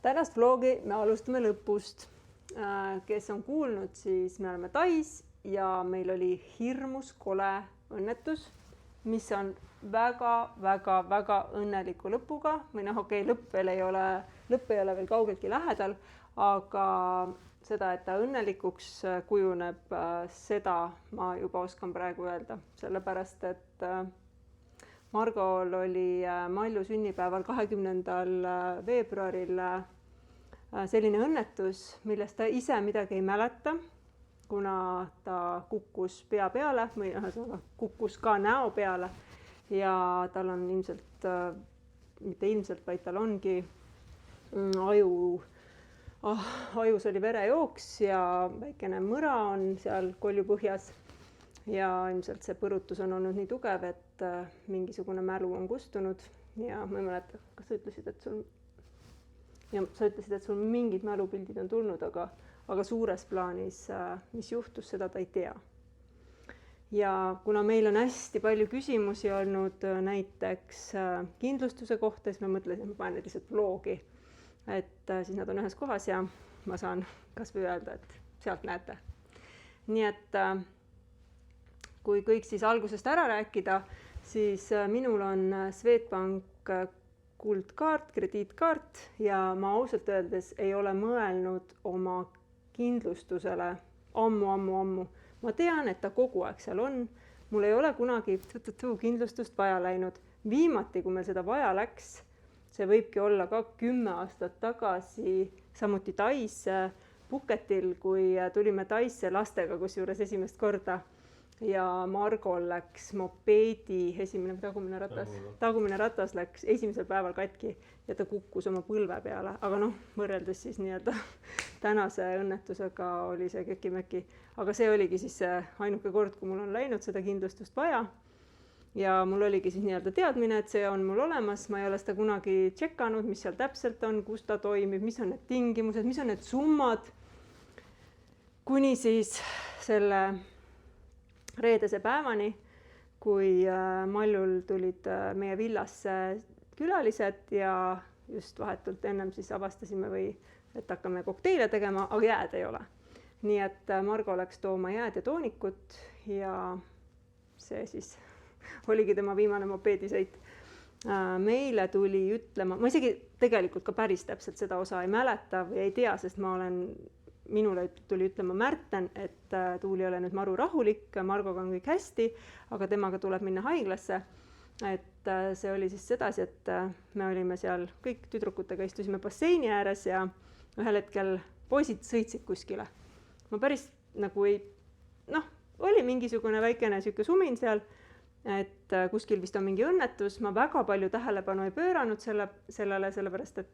Tänast vlogi me alustame lõpust. Kes on kuulnud, siis me oleme Tais ja meil oli hirmus kole õnnetus, mis on väga õnneliku lõpuga või noh, okei, lõpp ei ole veel kaugeltki lähedal, aga seda, et ta õnnelikuks kujuneb, seda ma juba oskan praegu öelda, sellepärast et Margol oli Malju sünnipäeval 20. veebruaril selline õnnetus, millest ta ise midagi ei mäleta, kuna ta kukkus pea peale või kukkus ka näo peale ja tal on ilmselt, mitte ilmselt, vaid tal ongi ajus oli verejooks ja väikene mõra on seal koljupõhjas ja ilmselt see põrutus on olnud nii tugev, et mingisugune mälu on kustunud ja ma ei mäleta, kas sa ütlesid, et sul mingid mälupildid on tulnud, aga suures plaanis, mis juhtus, seda ta ei tea. Ja kuna meil on hästi palju küsimusi olnud näiteks kindlustuse kohta, siis me mõtlesime, ma panen need lihtsalt vlogi, et siis nad on ühes kohas ja ma saan kas või öelda, et sealt näete. Nii et kui kõik siis algusest ära rääkida, siis minul on Swedbank kuldkaart, krediitkaart ja ma ausalt öeldes ei ole mõelnud oma kindlustusele ammu. Ma tean, et ta kogu aeg seal on. Mul ei ole kunagi kindlustust vaja läinud. Viimati, kui meil seda vaja läks, see võibki olla ka 10 aastat tagasi, samuti Taisse Phuketil, kui tulime Taisse lastega kusjuures esimest korda. Ja Margol läks mopeedi tagumine ratas läks esimesel päeval katki ja ta kukkus oma põlve peale. Aga noh, võrreldes siis nii-öelda tänase õnnetusega oli see köki-möki. Aga see oligi siis see ainuke kord, kui mul on läinud seda kindlustust vaja. Ja mul oligi siis nii-öelda teadmine, et see on mul olemas. Ma ei ole seda kunagi tšekkanud, mis seal täpselt on, kus ta toimib, mis on need tingimused, mis on need summad. Kuni siis selle reedese päevani, kui Maljul tulid meie villasse külalised ja just vahetult ennem siis avastasime et hakkame kokteile tegema, aga jääd ei ole. Nii et Margo läks tooma jääd ja toonikut ja see siis oligi tema viimane mopeedisõit. Meile tuli ütlema, ma isegi tegelikult ka päris täpselt seda osa ei mäleta või ei tea, sest minule tuli ütlema Märten, et Tuuli ei ole nüüd maru rahulik, Margoga on kõik hästi, aga temaga tuleb minna haiglasse. Et see oli siis sedasi, et me olime seal kõik tüdrukutega, istusime basseini ääres ja ühel hetkel poisid sõitsid kuskile. Ma päris nagu oli mingisugune väikene süke sumin seal, et kuskil vist on mingi õnnetus. Ma väga palju tähelepanu ei pööranud sellele, sellepärast, et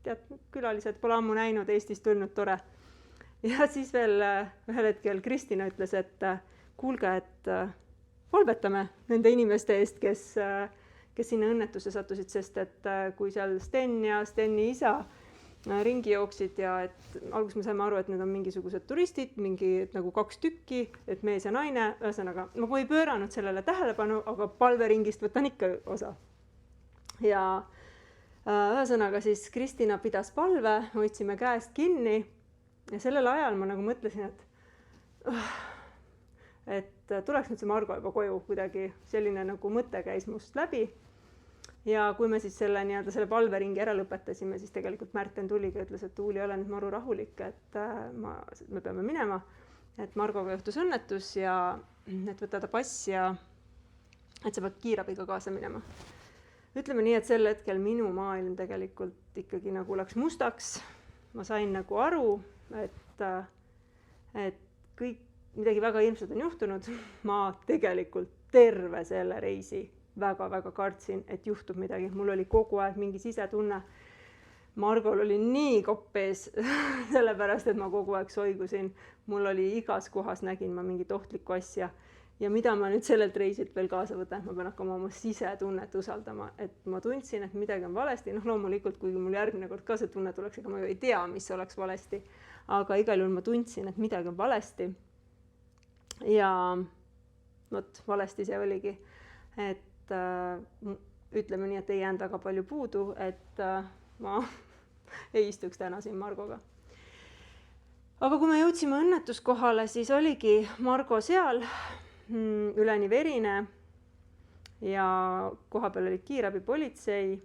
tead, külalised pole ammu näinud, Eestist tulnud tore. Ja siis veel ühel hetkel Kristina ütles, et kuulge, et valvetame nende inimeste eest, kes sinna õnnetuse sattusid, sest et kui seal Sten ja Steni isa ringi jooksid ja et alguses me saime aru, et need on mingisugused turistid, mingi nagu 2 tükki, et mees ja naine, ühesõnaga, ma ei pööranud sellele tähelepanu, aga palveringist võtan ikka osa. Ja ühesõnaga siis Kristina pidas palve, hoidsime käest kinni. Ja sellel ajal ma nagu mõtlesin, et tuleks nüüd see Margo juba koju kuidagi, selline nagu mõte käis must läbi. Ja kui me siis selle palveringi ära lõpetasime, siis tegelikult Märten tuliga ütles, et Tuuli ei ole nüüd maru rahulik, et me peame minema, et Margoga juhtus õnnetus ja et võtada pass ja et sa pead kiirabiga kaasa minema. Ütleme nii, et sel hetkel minu maailm tegelikult ikkagi nagu läks mustaks. Ma sain nagu aru, et kõik midagi väga ilmselt on juhtunud. Ma tegelikult terve selle reisi väga kartsin, et juhtub midagi. Mul oli kogu aeg mingi sisetunne. Margol oli nii kopp ees, sellepärast, et ma kogu aeg soigusin. Mul oli igas kohas nägin ma mingit ohtlikku asja. Ja mida ma nüüd sellelt reisilt veel kaasa võtan, ma pean hakkama oma sisetunnet usaldama, et ma tundsin, et midagi on valesti. Loomulikult, kuigi mul järgmine kord ka see tunne tuleks, ega ma ju ei tea, mis oleks valesti. Aga igal juhul ma tundsin, et midagi on valesti. Ja valesti see oligi. Et ütleme nii, et ei jäänud väga palju puudu, et ma ei istuks täna siin Margoga. Aga kui me jõudsime õnnetuskohale, siis oligi Margo seal, üleni verine ja kohapeal olid kiirabi, politsei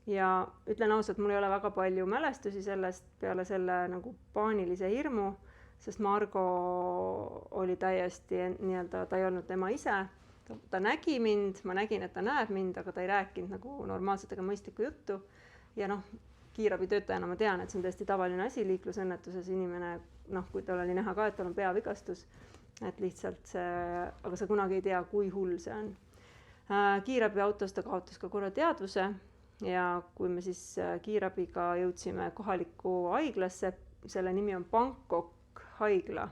ja ütlen ausalt, mul ei ole väga palju mälestusi sellest peale selle nagu paanilise hirmu, sest Margo oli täiesti nii-öelda, ta ei olnud tema ise, ta nägi mind, ma nägin, et ta näeb mind, aga ta ei rääkinud nagu normaalset ega mõistlikku juttu ja kiirabitöötajana ma tean, et see on tõesti tavaline asi liiklusõnnetuses, inimene, kui tal oli näha ka, et tal on peavigastus, et lihtsalt see, aga sa kunagi ei tea, kui hull see on. Kiirabiautos ta kaotas ka korra teadvuse ja kui me siis kiirabiga jõudsime kohalikku haiglasse, selle nimi on Bangkok haigla,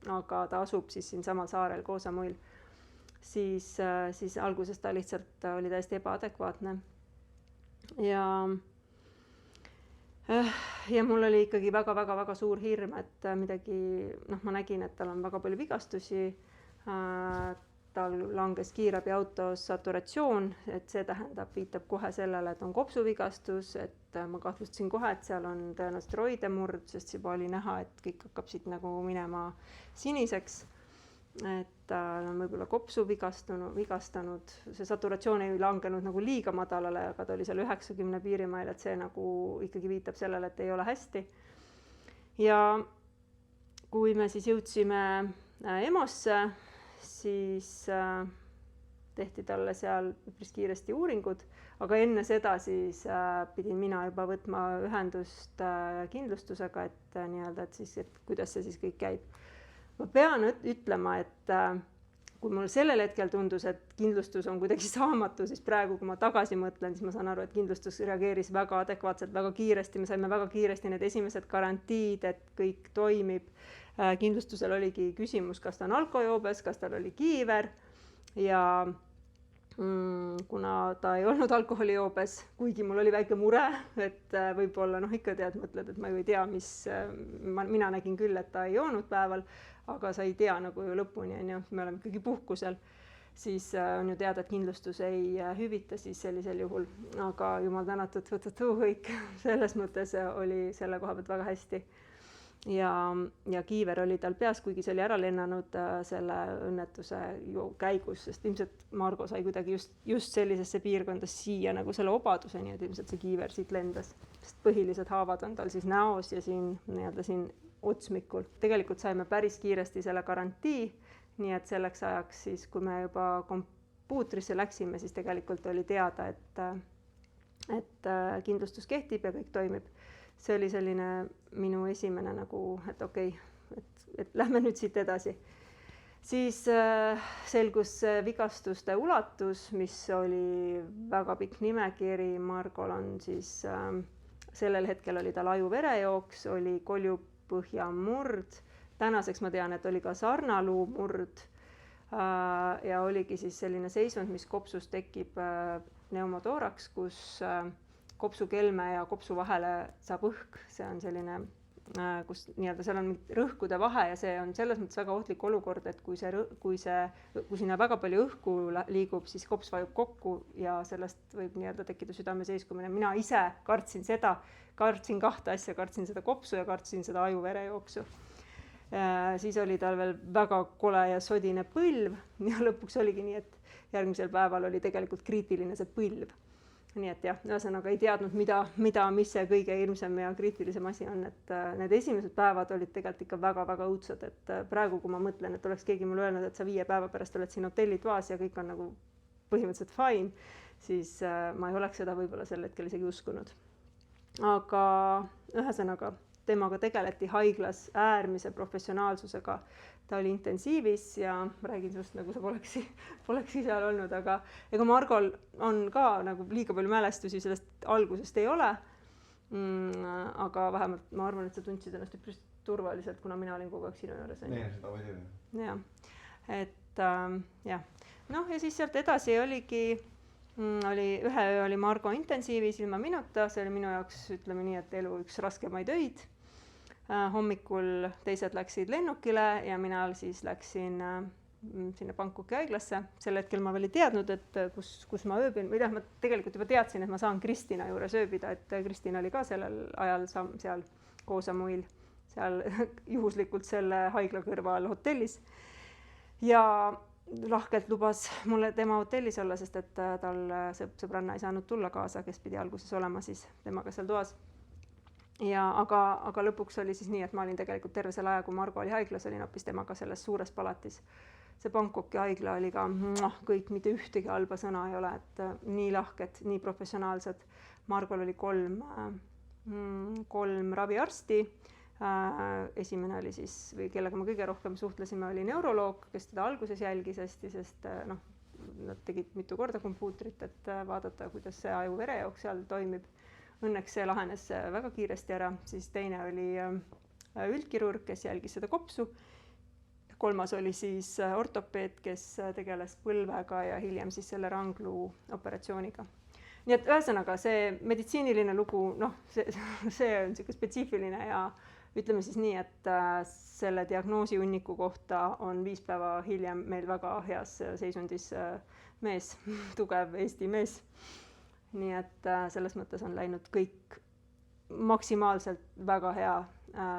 aga ta asub siis siin samal saarel Koosamuil, siis alguses ta lihtsalt oli täiesti ebaadekvaatne. Ja mul oli ikkagi väga suur hirm, et midagi, ma nägin, et tal on väga palju vigastusi, tal langes kiirabiautos saturatsioon, et see viitab kohe sellele, et on kopsuvigastus, et ma kahtlustasin kohe, et seal on tõenäoliselt roidemurd, sest juba oli näha, et kõik hakkab siit nagu minema siniseks, et on võib-olla kopsu vigastanud, see saturatsioon ei langenud nagu liiga madalale, aga ta oli seal 90 piirimail, et see nagu ikkagi viitab sellele, et ei ole hästi. Ja kui me siis jõudsime EMO-sse, siis tehti talle seal üpris kiiresti uuringud, aga enne seda siis pidin mina juba võtma ühendust kindlustusega, et nii-öelda, et kuidas see siis kõik käib. Ma pean ütlema, et kui mul sellel hetkel tundus, et kindlustus on kuidagi saamatu, siis praegu, kui ma tagasi mõtlen, siis ma saan aru, et kindlustus reageeris väga adekvaatselt, väga kiiresti, me saime väga kiiresti need esimesed garantiid, et kõik toimib. Kindlustusel oligi küsimus, kas ta on alkojoobes, kas tal oli kiiver ja kuna ta ei olnud alkoholijoobes, kuigi mul oli väike mure, et võib-olla ikka tead, mõtled, et ma ju ei tea, mina nägin küll, et ta ei joonud päeval, aga sa ei tea nagu ju lõpuni, me oleme ikkagi puhkusel, siis on ju teada, et kindlustus ei hüvita siis sellisel juhul, aga jumal tänatud, kõik selles mõttes oli selle koha pealt väga hästi. Ja kiiver oli tal peas, kuigi see oli ära lennanud selle õnnetuse käigus, sest ilmselt Margo sai kuidagi just sellisesse piirkonda siia nagu selle obaduseni, et ilmselt see kiiver siit lendas, sest põhilised haavad on tal siis näos ja siin nii-öelda siin otsmikul. Tegelikult saime päris kiiresti selle garantii, nii et selleks ajaks siis, kui me juba kompuutrisse läksime, siis tegelikult oli teada, et kindlustus kehtib ja kõik toimib. See oli selline minu esimene nagu, et okei, et lähme nüüd siit edasi. Siis selgus vigastuste ulatus, mis oli väga pikk nimekiri. Margol on siis, sellel hetkel oli tal aju-verejooks, oli koljupõhjamurd. Tänaseks ma tean, et oli ka sarnaluu murd ja oligi siis selline seisund, mis kopsus tekib pneumotooraks, kus kopsukelme ja kopsu vahele saab õhk, see on selline, kus nii-öelda seal on rõhkude vahe ja see on selles mõttes väga ohtlik olukord, et kui sinna väga palju õhku liigub, siis kops vajub kokku ja sellest võib nii-öelda tekkida südameseiskumine. Mina ise kartsin seda, kartsin kahte asja, kartsin seda kopsu ja kartsin seda aju-verejooksu. Siis oli tal veel väga kole ja sodine põlv ja lõpuks oligi nii, et järgmisel päeval oli tegelikult kriitiline see põlv. Nii et jah, ühesõnaga ei teadnud, mis see kõige hirmsam ja kriitilisem asi on, et need esimesed päevad olid tegelikult ikka väga õudsed, et praegu, kui ma mõtlen, et oleks keegi mulle öelnud, et sa 5 päeva pärast oled siin hotellitoas ja kõik on nagu põhimõtteliselt fine, siis ma ei oleks seda võib-olla sel hetkel isegi uskunud. Aga ühesõnaga, temaga tegeleti haiglas äärmise professionaalsusega. Ta oli intensiivis ja räägin sinust, nagu sa poleks seal olnud, aga ega Margol on ka nagu liiga palju mälestusi sellest algusest ei ole. Aga vähemalt ma arvan, et sa tundsid ennast üpris turvaliselt, kuna mina olin kogu aeg sinu juures. Nee, seda muidugi. Ja, et jah. Ja siis sealt edasi ühe öö oli Margo intensiivis ilma minuta, see oli minu jaoks, ütleme nii, et elu üks raskemaid öid. Hommikul teised läksid lennukile ja mina siis läksin sinna Bangkoki haiglasse. Sel hetkel ma veel ei teadnud, et kus ma ööbin, või ma tegelikult juba teadsin, et ma saan Kristina juures ööbida, et Kristina oli ka sellel ajal seal Koh Samuil, seal juhuslikult selle haigla kõrval hotellis. Ja lahkelt lubas mulle tema hotellis olla, sest et tal sõbranna ei saanud tulla kaasa, kes pidi alguses olema siis temaga seal toas. Ja aga lõpuks oli siis nii, et ma olin tegelikult terve selle aja, kui Margo oli haiglas, olin hoopis temaga selles suures palatis. See Bangkoki haigla oli ka kõik, mitte ühtegi halba sõna ei ole, et nii lahked, nii professionaalsed. Margol oli kolm raviarsti. Esimene oli siis, või kellega ma kõige rohkem suhtlesime, oli neuroloog, kes teda alguses jälgis hästi, sest nad tegid mitu korda kompuutrit, et vaadata, kuidas see aju-verejooks seal toimib. Õnneks see lahenes väga kiiresti ära. Siis teine oli üldkirurg, kes jälgis seda kopsu. Kolmas oli siis ortopeed, kes tegeles põlvega ja hiljem siis selle rangluu operatsiooniga. Nii et ühesõnaga see meditsiiniline lugu, see on siuke spetsiifiline ja ütleme siis nii, et selle diagnoosi hunniku kohta on 5 päeva hiljem meil väga heas seisundis mees, tugev Eesti mees. Nii et selles mõttes on läinud kõik maksimaalselt väga hea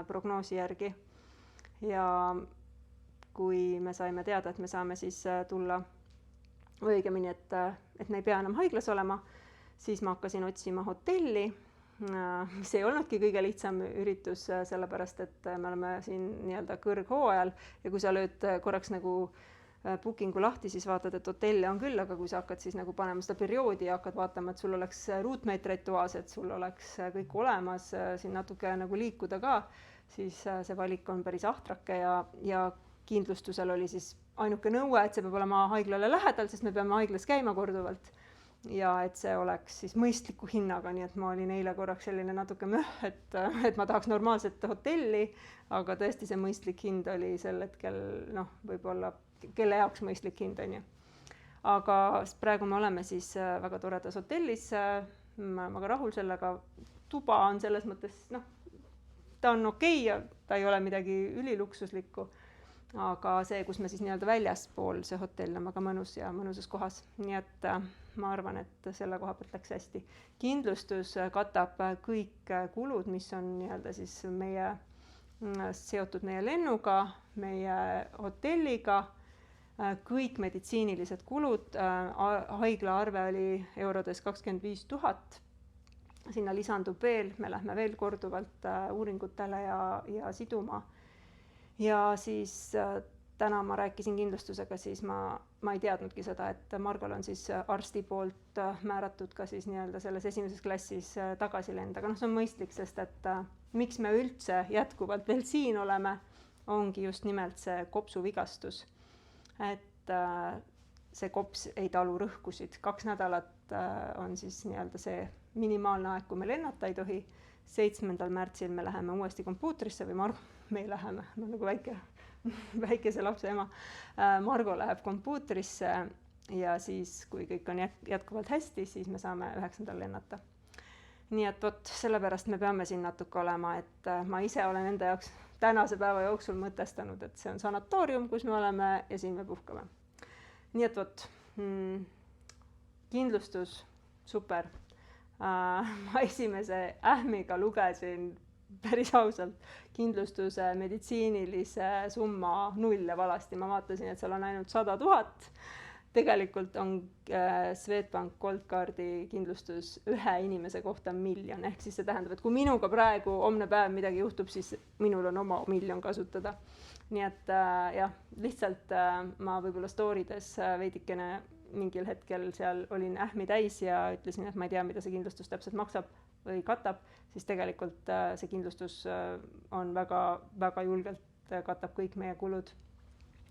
prognoosi järgi. Ja kui me saime teada, et me saame siis tulla, või õigemini, et me ei pea enam haiglas olema, siis ma hakkasin otsima hotelli. See ei olnudki kõige lihtsam üritus, sellepärast et me oleme siin nii-öelda kõrghooajal ja kui sa lööd korraks nagu bookingu lahti, siis vaatad, et hotelle on küll, aga kui sa hakkad siis nagu panema seda perioodi ja hakkad vaatama, et sul oleks ruutmeetreid toas, et sul oleks kõik olemas, siin natuke nagu liikuda ka, siis see valik on päris ahtrake ja kindlustusel oli siis ainuke nõue, et see peab olema haiglale lähedal, sest me peame haiglas käima korduvalt ja et see oleks siis mõistliku hinnaga, nii et ma olin eile korraks selline natuke et ma tahaks normaalset hotelli, aga tõesti see mõistlik hind oli sel hetkel, võib-olla kelle jaoks mõistlik hind on ju. Aga praegu me oleme siis väga toredas hotellis, ma olen väga rahul sellega, tuba on selles mõttes, ta on okei ja ta ei ole midagi üliluksuslikku, aga see, kus me siis nii-öelda väljaspool, see hotell on väga mõnus ja mõnusas kohas, nii et ma arvan, et selle koha pealt läks hästi. Kindlustus katab kõik kulud, mis on nii-öelda siis seotud meie lennuga, meie hotelliga, kõik meditsiinilised kulud, haigla arve oli eurodes 25 000, sinna lisandub veel, me lähme veel korduvalt uuringutele ja siduma. Ja siis täna ma rääkisin kindlustusega, siis ma ei teadnudki seda, et Margol on siis arsti poolt määratud ka siis nii-öelda selles esimeses klassis tagasi lenda, aga see on mõistlik, sest et miks me üldse jätkuvalt veel siin oleme, ongi just nimelt see kopsuvigastus. Et see kops ei talu rõhkusid. 2 nädalat on siis nii-öelda see minimaalne aeg, kui me lennata ei tohi. 7. märtsil me läheme uuesti kompuutrisse või me ei läheme, nagu väikese lapse ema. Margo läheb kompuutrisse ja siis, kui kõik on jätkuvalt hästi, siis me saame 9. lennata. Nii et sellepärast me peame siin natuke olema, et ma ise olen enda jaoks tänase päeva jooksul mõtestanud, et see on sanatoorium, kus me oleme ja siin me puhkame. Nii et kindlustus, super. Ma esimese ähmiga lugesin päris ausalt kindlustuse meditsiinilise summa 0 valasti. Ma vaatasin, et seal on ainult 100 000. Tegelikult on Swedbank Goldcardi kindlustus 1 inimese kohta 1 miljon. Ehk siis see tähendab, et kui minuga praegu homne päev midagi juhtub, siis minul on oma 1 miljon kasutada. Nii et jah, lihtsalt ma võib-olla storydes veidikene mingil hetkel seal olin ähmi täis ja ütlesin, et ma ei tea, mida see kindlustus täpselt maksab või katab, siis tegelikult see kindlustus on väga julgelt katab kõik meie kulud.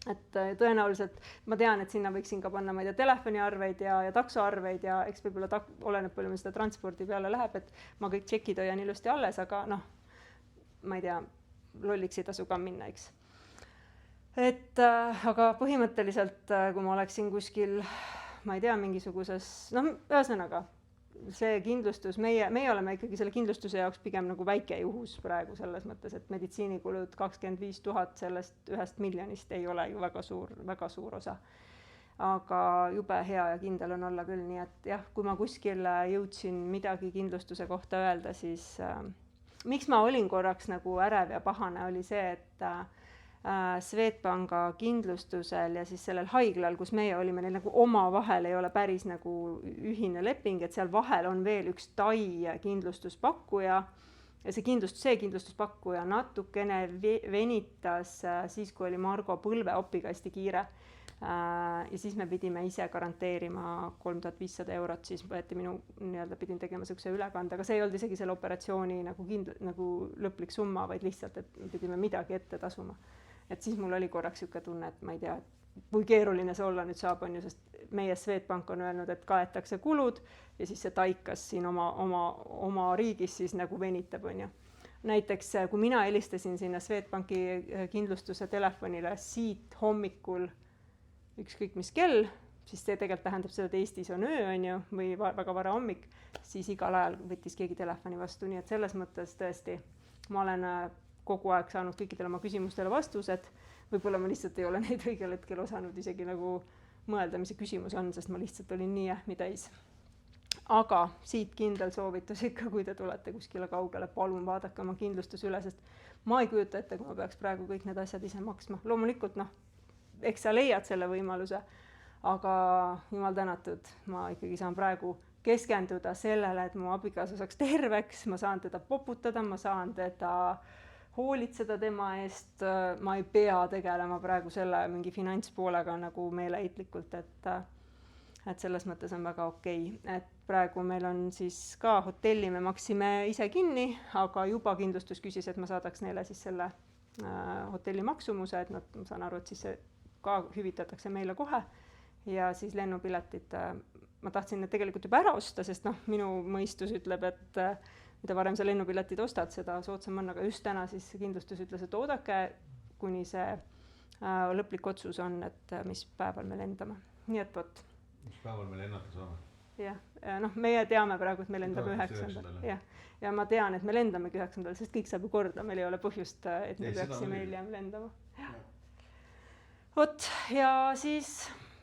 Et tõenäoliselt ma tean, et sinna võiksin ka panna, ma ei tea, telefoniarveid ja taksoarveid ja eks võib-olla oleneb palju me seda transpordi peale läheb, et ma kõik tšekid hoian ilusti alles, aga ma ei tea, lolliks ei tasu ka minna, eks. Et aga põhimõtteliselt, kui ma oleksin kuskil, ma ei tea, mingisuguses, ühesõnaga, see kindlustus, meie oleme ikkagi selle kindlustuse jaoks pigem nagu väike juhus praegu selles mõttes, et meditsiinikulud 25 000 sellest 1 miljonist ei ole ju väga suur osa. Aga jube hea ja kindel on olla küll, nii et jah, kui ma kuskil jõudsin midagi kindlustuse kohta öelda, siis miks ma olin korraks nagu ärev ja pahane, oli see, et Swedbanka kindlustusel ja siis sellel haiglal, kus meie olime, neil nagu omavahel ei ole päris nagu ühine leping, et seal vahel on veel üks Tai kindlustuspakkuja ja see kindlustuspakkuja natukene venitas siis, kui oli Margo põlveopikasti kiire. Ja siis me pidime ise garanteerima 3500 €, siis võeti pidin tegema sellise ülekande, aga see ei olnud isegi selle operatsiooni nagu lõplik summa, vaid lihtsalt, et pidime midagi ette tasuma. Et siis mul oli korraks siuke tunne, et ma ei tea, kui keeruline see olla nüüd saab, on ju, sest meie Swedbank on öelnud, et kaetakse kulud ja siis see taikas siin oma riigis siis nagu venitab, on ju. Näiteks, kui mina helistasin sinna Swedbanki kindlustuse telefonile siit hommikul ükskõik mis kell, siis see tegelikult tähendab seda, et Eestis on öö, on ju, või väga vara hommik, siis igal ajal võttis keegi telefoni vastu, nii et selles mõttes tõesti ma olen kogu aeg saanud kõikidele oma küsimustele vastused, võib-olla ma lihtsalt ei ole neid õigel hetkel osanud isegi nagu mõelda, mis see küsimus on, sest ma lihtsalt olin nii ähmi täis. Aga siit kindel soovitus ikka, kui te tulete kuskile kaugele, palun vaadake oma kindlustus üle, sest ma ei kujuta ette, kui ma peaks praegu kõik need asjad ise maksma. Loomulikult, eks sa leiad selle võimaluse, aga jumal tänatud, ma ikkagi saan praegu keskenduda sellele, et mu abikaasa saaks terveks, ma saan teda poputada, ma saan teda hoolitseda tema eest, ma ei pea tegelema praegu selle mingi finantspoolega nagu meeleheitlikult, et selles mõttes on väga okei. Et praegu meil on siis ka hotelli, me maksime ise kinni, aga juba kindlustus küsis, et ma saadaks neile siis selle hotelli maksumuse, et ma saan aru, et siis see ka hüvitatakse meile kohe ja siis lennupiletid, ma tahtsin need tegelikult juba ära osta, sest minu mõistus ütleb, et mida varem sa lennupiletid ostad, seda soodsam on, aga just täna siis kindlustus ütles, et oodake, kuni see lõplik otsus on, et mis päeval me lendame. Nii et võt. Mis päeval me lennata saame? Jah, meie teame praegu, et me lendame 9. Ja ma tean, et me lendamegi 9, sest kõik saab ju korda, meil ei ole põhjust, et me peaksime hiljem lendama. Vot, ja siis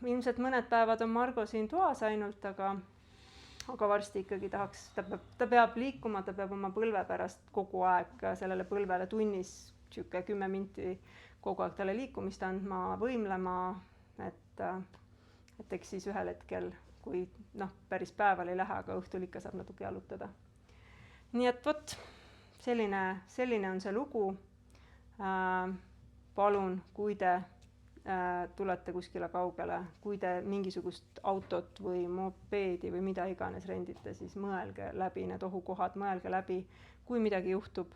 ilmselt mõned päevad on Margo siin toas ainult, aga varsti ikkagi tahaks, ta peab liikuma, ta peab oma põlve pärast kogu aeg sellele põlvele tunnis 10 minti kogu aeg talle liikumist andma, võimlema, et eks siis ühel hetkel, kui päris päeval ei lähe, aga õhtul ikka saab natuke jalutada. Nii et vot, selline on see lugu. Palun, kui te tulete kuskile kaugele, kui te mingisugust autot või mopeedi või mida iganes rendite, siis mõelge läbi need ohukohad, mõelge läbi, kui midagi juhtub,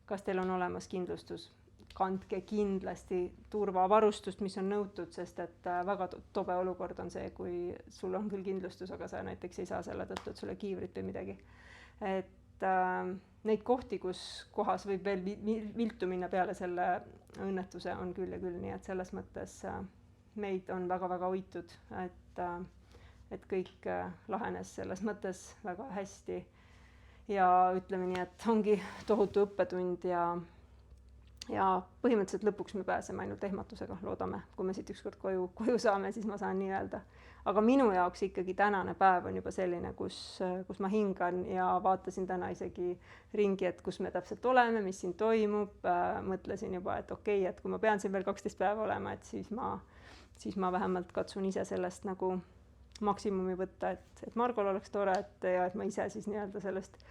kas teil on olemas kindlustus. Kandke kindlasti turvavarustust, mis on nõutud, sest et väga tobe olukord on see, kui sul on küll kindlustus, aga sa näiteks ei saa selle tõttu, et sulle kiivrit või midagi. Et neid kohti, kus kohas võib veel viltu minna peale selle õnnetuse, on küll ja küll, nii et selles mõttes meid on väga-väga hoitud, et kõik lahenes selles mõttes väga hästi ja ütleme nii, et ongi tohutu õppetund ja põhimõtteliselt lõpuks me pääseme ainult ehmatusega, loodame, kui me siit ükskord koju saame, siis ma saan nii öelda. Aga minu jaoks ikkagi tänane päev on juba selline, kus ma hingan ja vaatasin täna isegi ringi, et kus me täpselt oleme, mis siin toimub, mõtlesin juba, et okei, et kui ma pean siin veel 12 päeva olema, et siis ma vähemalt katsun ise sellest nagu maksimumi võtta, et Margol oleks tore, et ma ise siis nii-öelda sellest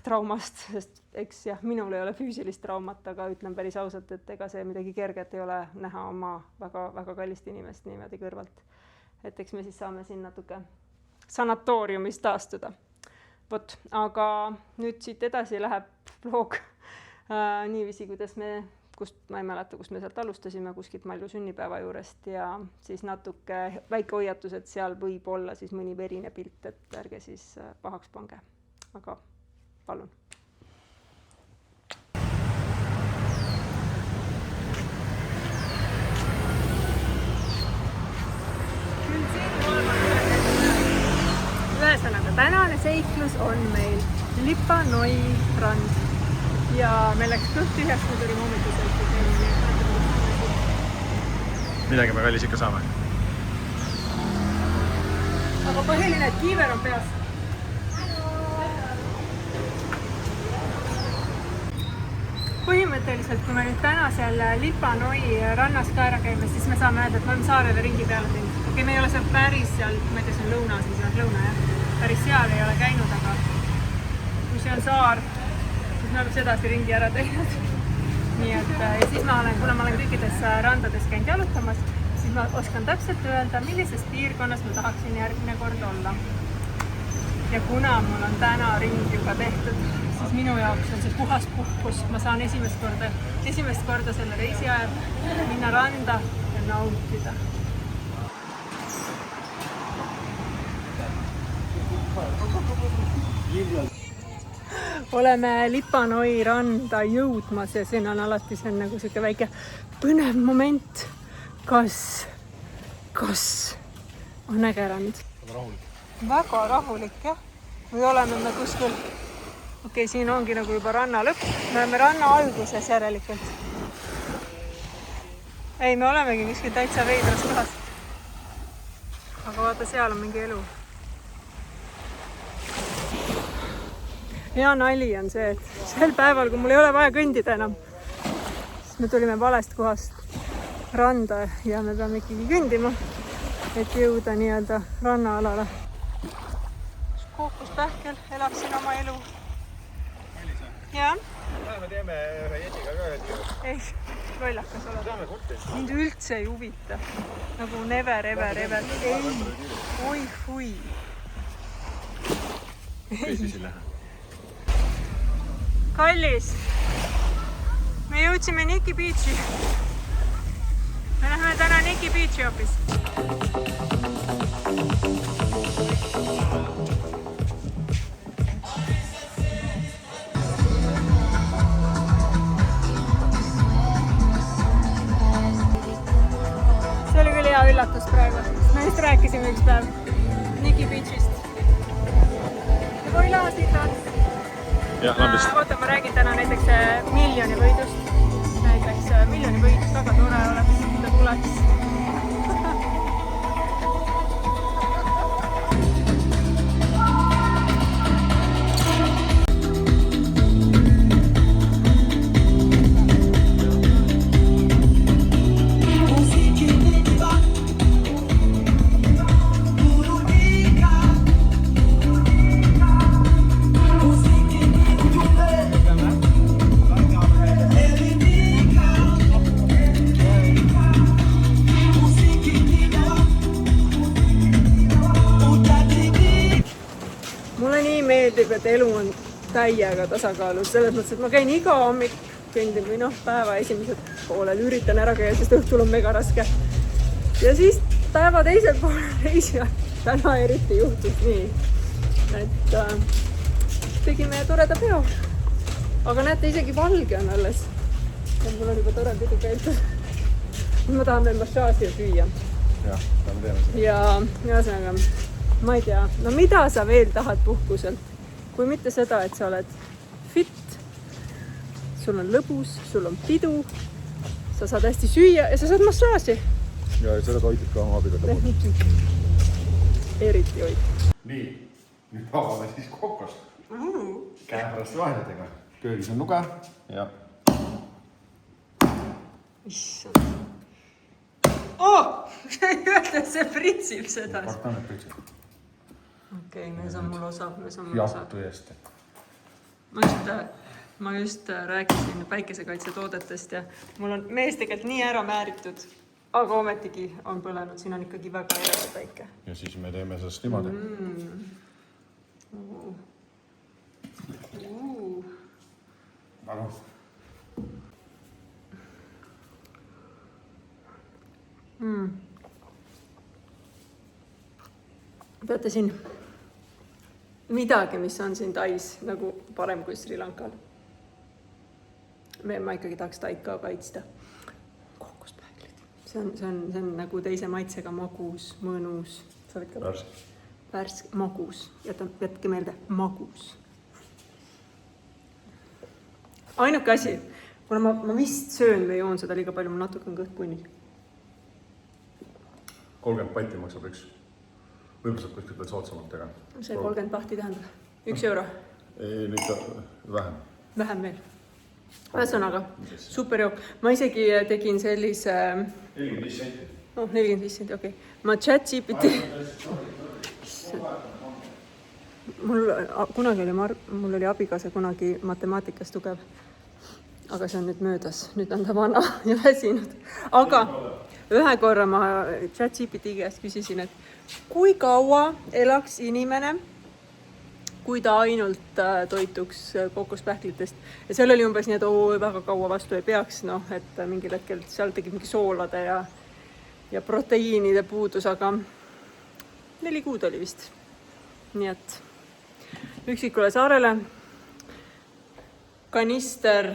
traumast, sest eks jah, minul ei ole füüsilist traumat, aga ütlen päris ausalt, et ega see midagi kerget ei ole näha oma väga kallist inimest niimoodi kõrvalt. Et eks me siis saame siin natuke sanatooriumis taastuda. Vot, aga nüüd siit edasi läheb vlog niiviisi, kust ma ei mäleta, kust me sealt alustasime, kuskilt Malju sünnipäeva juurest ja siis natuke väike hoiatus, et seal võib olla siis mõni verine pilt, et ärge siis pahaks pange. Aga palun. Ühesõnaga suunas on meil Lipa Noi rand ja meil läks kõht tühjaks, me tulime hommikuselt. Midagi me kallis ikka saame. Aga põhiline, et kiiver on peas. Põhimõtteliselt, kui me nüüd täna seal Lipa Noi rannas ka ära käime, siis me saame öelda, et me oleme saarele ringi peale teinud. Okei, me ei ole seal päris seal, ma ei tea, see on lõuna, siis on lõuna jah. Päris seal ei ole käinud, aga kui see on saar, siis me oleme sedasi ringi ära teinud. Nii et ja siis kuna ma olen kõikides randades käinud jalutamas, siis ma oskan täpselt öelda, millises piirkonnas ma tahaksin järgmine kord olla. Ja kuna mul on täna ring juba tehtud, siis minu jaoks on see puhas puhkus. Ma saan esimest korda selle reisi ajal minna randa ja nautida. Oleme Lipa Noi randa jõudmas ja siin on alati see nagu selline väike põnev moment. Kas on äge rand? Väga rahulik jah. Või oleme me kuskil, okei, siin ongi nagu juba ranna lõpp. Me oleme ranna alguses järelikult. Ei, me olemegi kuskil täitsa veidras kohas. Aga vaata, seal on mingi elu. Hea nali on see, et sel päeval, kui mul ei ole vaja kõndida enam, siis me tulime valest kohast randa ja me peame ikkagi kõndima, et jõuda nii-öelda rannaalale. Kookospähkel elab siin oma elu. Jah? Me teeme ühe jetiga ka ühe. Ei, lollakas oled. Mind üldse ei huvita. Nagu never, ever. Ei, oi, hui. Siis ei lähe. Kallis, me jõudsime Nikki Beachi. Me läheme täna Nikki Beachi hoopis. See oli küll hea üllatus praegu. Me just rääkisime üks päev Nikki Beachist. Ja kui laasid on? Oota, ma räägin täna näiteks miljoni võidust. Näiteks miljoni võidust, väga tore oleks, mida tuleks. Et elu on täiega tasakaalus, selles mõttes, et ma käin iga hommik kõndin või päeva esimesed poolel üritan ära käia, sest õhtul on mega raske. Ja siis päeva teisel poolel reisi täna eriti juhtus nii, et tegime toreda peo. Aga näete, isegi valge on alles. Ja mul on juba tore pidu käitud. Ma tahan veel massaaži ja süüa. Jah, me teeme seda. Ja ühesõnaga, ma ei tea, no mida sa veel tahad puhkuselt? Kui mitte seda, et sa oled fit, sul on lõbus, sul on pidu, sa saad hästi süüa ja sa saad massaaži. Ja seda toitid ka oma abiga. Eriti hoid. Nii, nüüd avame siis kokost. Käe pärast vaheldega. Köögis on nuga ja... Issand. See pritsib seda. Partane pritsib. Okei, me saame mul osa. Jahtu eest. Ma just rääkisin päikesekaitsetoodetest ja mul on mees tegelikult nii ära määritud, aga ometigi on põlenud. Siin on ikkagi väga hea päike. Ja siis me teeme sellest niimoodi. Palun. Peate siin midagi, mis on siin Tais nagu parem kui Sri Lankal. Ma ikkagi tahaks Taid ka kaitsta. Kookospähklid. See on nagu teise maitsega magus, mõnus. Sa võid ka magus, jätke meelde, magus. Ainuke asi, kuna ma vist söön või joon seda liiga palju, mul natuke on kõht punnis. 30 patti maksab üks. Võib-olla saab kuskilt veel sootsamalt, aga... See 30 pahti tähendab? 1 euro? Ei, nüüd vähem. Vähem veel. Ühesõnaga, super jook. Ma isegi tegin sellise... 45 senti. 45 senti, okei. Ma ChatGPT... Mul oli abikaasa kunagi matemaatikas tugev. Aga see on nüüd möödas. Nüüd on ta vana ja väsinud. Aga ühe korra ma ChatGPT käest küsisin, et kui kaua elaks inimene, kui ta ainult toituks kokospähklitest. Ja seal oli umbes nii, et väga kaua vastu ei peaks, et mingil hetkel seal tegid mingi soolade ja proteiinide puudus, aga 4 kuud oli vist. Nii et üksikule saarele kanister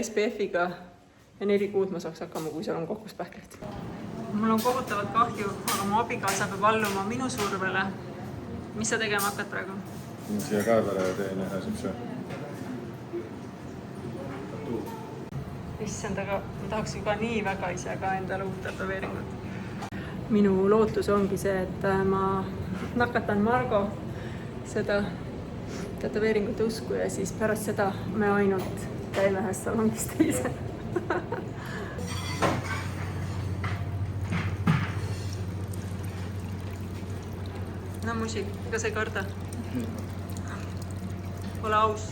SPF-iga ja 4 kuud ma saaks hakkama, kui seal on kokospähklid. Mul on kohutavalt kahju, aga mu abikaasa peab alluma minu survele. Mis sa tegema hakkad praegu? Siia käe peale teen ühe siukse. Issand, aga ma tahaks ka nii väga ise ka endale uut tätoveeringut. Minu lootus ongi see, et ma nakatan Margo seda tätoveeringute usku ja siis pärast seda me ainult käime ühes salongis teise. No musi, ega sa ei karda? Ole aus.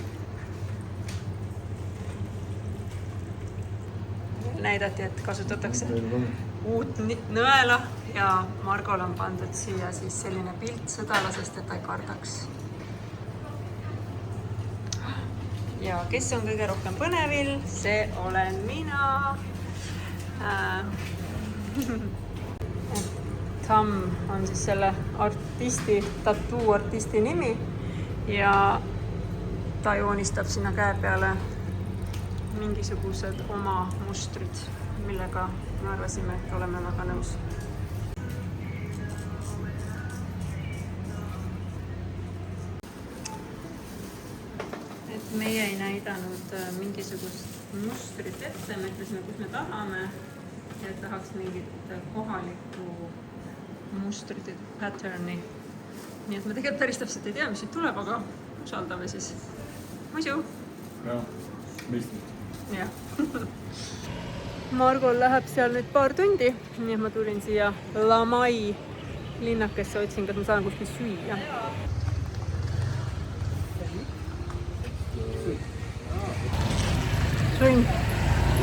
Näidati, et kasutatakse uut nõela ja Margol on pandud siia siis selline pilt sõdalasest, et ta ei kardaks. Ja kes on kõige rohkem põnevil? See olen mina. Tam on siis selle tattoo-artisti nimi ja ta joonistab sinna käe peale mingisugused oma mustrid, millega me arvasime, et oleme väga nõus. Et meie ei näidanud mingisugust mustrit ette, me ütlesime, kus me tahame ja tahaks mingit kohalikku mustrit, patterni. Nii et me tegelikult päris täpselt ei tea, mis siit tuleb, aga usaldame siis. Muidu! Jah, mõistnud. Jah. Margol läheb seal nüüd paar tundi, nii et ma tulin siia Lamai linnakesse, otsin, kas ma saan kuskil süüa. Sõin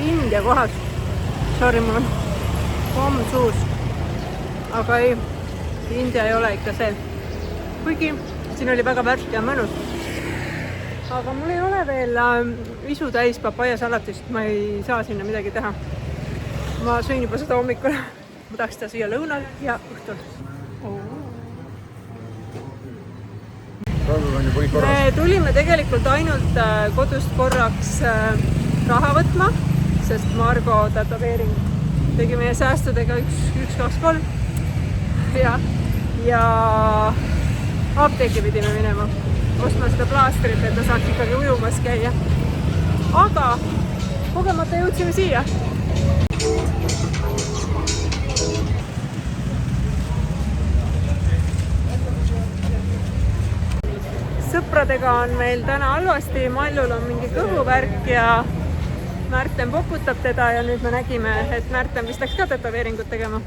India kohas. Sorry, mul on pomm suus. Aga ei, India ei ole ikka see. Kuigi siin oli väga värske ja mõnus. Aga mul ei ole veel isu täis papaia-salatist, ma ei saa sinna midagi teha. Ma sõin juba seda hommikul. Ma tahaks seda süüa lõunal ja õhtul. Me tulime tegelikult ainult kodust korraks raha võtma, sest Margo tätoveering tegi meie säästudega 1, 2, 3. Ja apteeki pidime minema. Ostma seda plaastrit, et ta saaks ikkagi ujumas käia. Aga kogemata jõudsime siia. Sõpradega on meil täna halvasti, Mallul on mingi kõhuvärk ja Märten poputab teda ja nüüd me nägime, et Märten vist läks ka tätoveeringut tegema.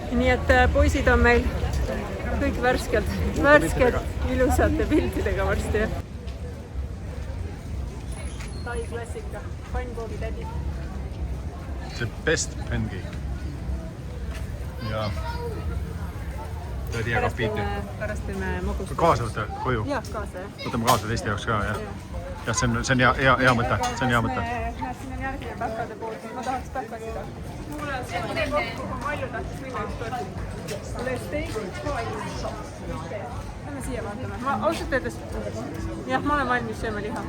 Nii et poisid on meil kõik värsked, ilusate piltidega varsti. Tai klassika, pannkoogi tädi. See best pancake. Ja tädi ja kapiiti. Pärast võime magustada. Kaasa võtta koju? Jah, kaasa, jah. Võtame kaasa teiste jaoks ka, jah. Jah, see on hea mõte. See on hea mõte. Siin on järgmine pähkade poolt, ma tahaks pähkasida. Mulle on see kokku, kui palju tahtis minna üks kord. Mulle steikid kohe. Lähme siia vaatame. Ma ausalt öeldes, jah, ma olen valmis sööma liha.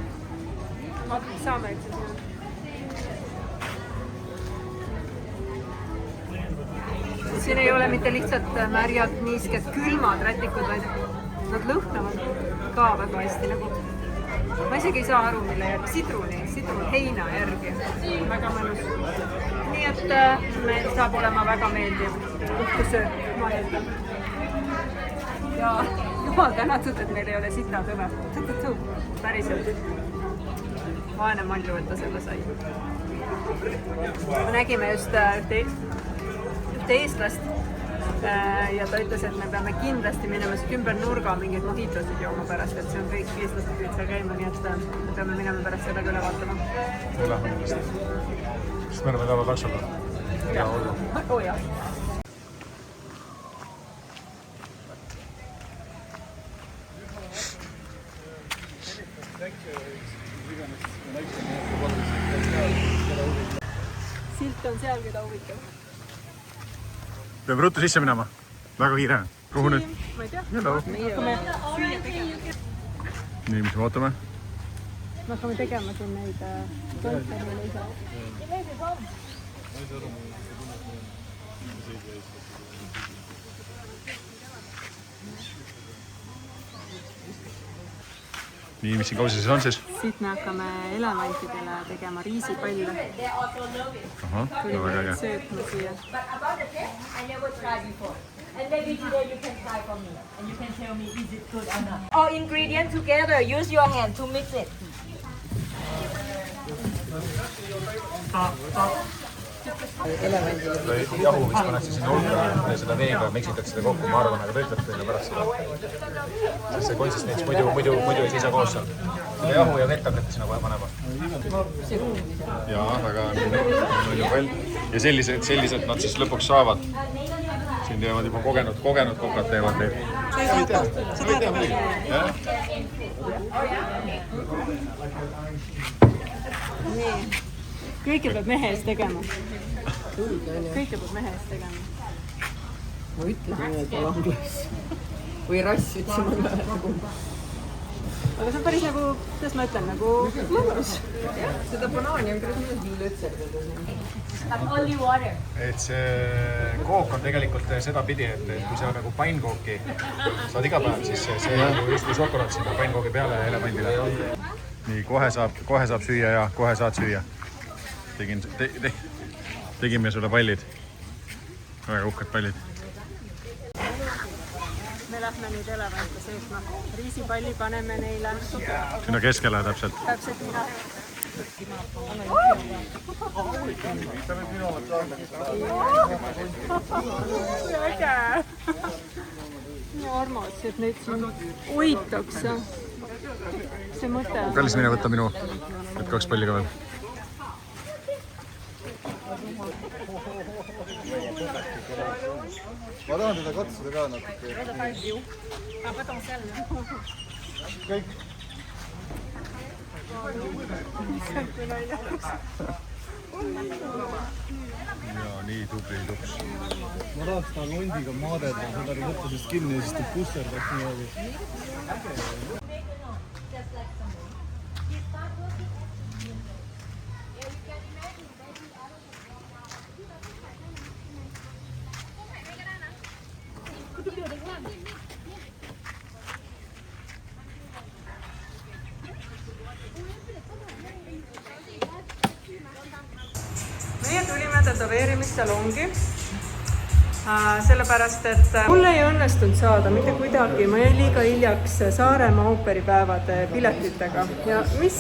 Vaatame, saame üldse siin. siin ei ole mitte lihtsalt märjad, niisked, külmad rätikud, vaid nad lõhnavad ka väga hästi nagu. Ma isegi ei saa aru, mille järgi. Heina järgi. Väga mõnus. Nii et meil saab olema väga meeldiv õhtusöök, ma eeldan. Ja jumal tänatud, et meil ei ole sitatõve. Päriselt. Vaene Malju, et ta selle sai. Me nägime just ühte eestlast ja ta ütles, et me peame kindlasti minema siit ümber nurga mingeid mojitosid jooma pärast, et see on kõik eestlased püüd seal käima, nii et me peame minema pärast seda üle vaatama. See läheb kindlasti. Sest me oleme täna taksoga. Ja olgu. Oh jah. Silt on seal, keda huvitab. Peame ruttu sisse minema. Väga kiire. Kuhu nüüd? Ma ei tea. Hello. Hakkame süüa tegema. Nii, mis me ootame? Me hakkame tegema siin neid tonteri ise. Nii, mis siin kausis on siis? Siit me hakkame elevantidele tegema riisipalle. Ahah, väga äge. Söötma siia. And maybe today you can try for me and you can tell me is it good or not. All ingredients together, use your hand to mix it. Jahu, mis pannakse sinna hulka ja seda veega miksitakse seda kokku, ma arvan, aga ta ütleb teile pärast seda. Sest see konsistents muidu ei seisa koos seal. Jahu ja vett hakkate sinna kohe panema. Jaa, väga on ju palju. Ja sellised nad siis lõpuks saavad. Siin teevad juba kogenud kokad teevad neid. Sa ei tea midagi. Nii. Kõike peab mehe eest tegema. Kõike peab mehe eest tegema. Ma ütlesin, et ma langlas. Või rass ütlesime nagu. Aga see on päris nagu, kuidas ma ütlen, nagu mõnus. Seda banaani on küll mõnus lõtserdada. Only water. Et see kook on tegelikult seda pidi, et kui sa nagu pannkooki saad iga päev, siis see just šokolaad sinna pannkoogi peale elevandile. Nii, kohe saab süüa ja kohe saad süüa. Tegime sulle pallid. Väga uhked pallid. Me lähme nüüd elevante söötma. Riisipalli paneme neile. Sinna keskele täpselt. Täpselt mina. Äge! Nii armas, et neid siin hoitakse. See mõte on. Kallis, mine võtta minu, et 2 palli ka veel. Ma tahan teda katsuda ka natuke. Kõik. Jaa, nii tubli tups. Ma tahaks ta londiga maadeda, saad aru, võtta sest kinni ja siis ta pusserdaks niimoodi. Meie tulime tätoveerimissalongi, sellepärast et mul ei õnnestunud saada mitte kuidagi, ma jäin liiga hiljaks Saaremaa ooperipäevade piletitega ja mis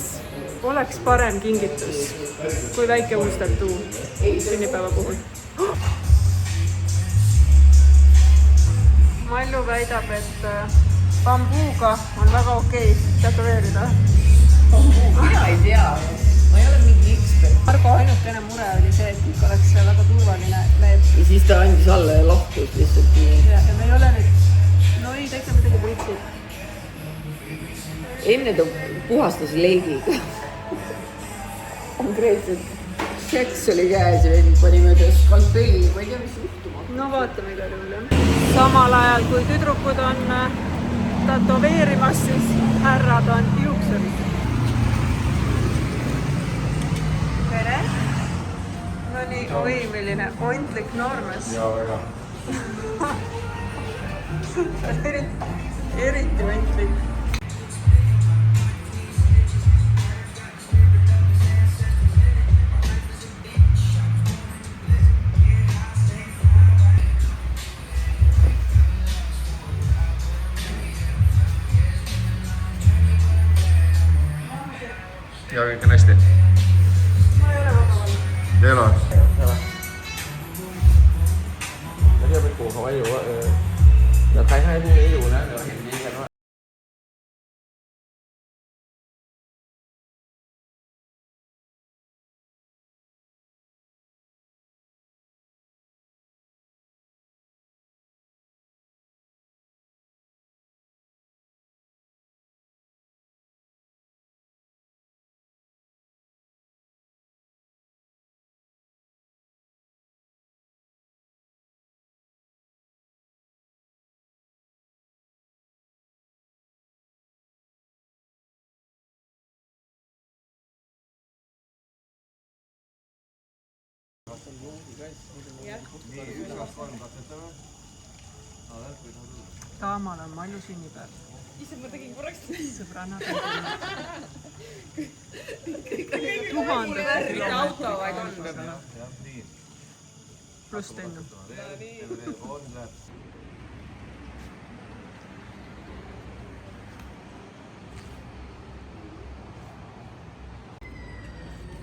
oleks parem kingitus kui väike uus tattoo sünnipäeva puhul. Mallu väidab, et bambuuga on väga okei tätoveerida. Mina ei tea. Ma ei ole mingi ekspert. Margo ainukene mure oli see, et kõik oleks väga turvaline leeb. Ja siis ta andis alla ja lahtus lihtsalt nii. Ja me ei ole nüüd, no ei täitsa midagi võitsid. Enne ta puhastas leegiga. Konkreetselt seks oli käes ja veel pani mööda skalpelli, ma ei tea, mis juhtuma. No vaatame igal juhul jah. Samal ajal kui tüdrukud on tätoveerimas, siis härrad on juuksurid. Tere! No nii, oi, milline ontlik noormees. Jaa, väga. eriti mõntlik. ja kõik on hästi. ei ole? Taamal on Malju sünnipäev. Issand, ma tegin korraks. Sõbrannad on tulnud. Tuhanded kilomeetrid. Pluss tennu.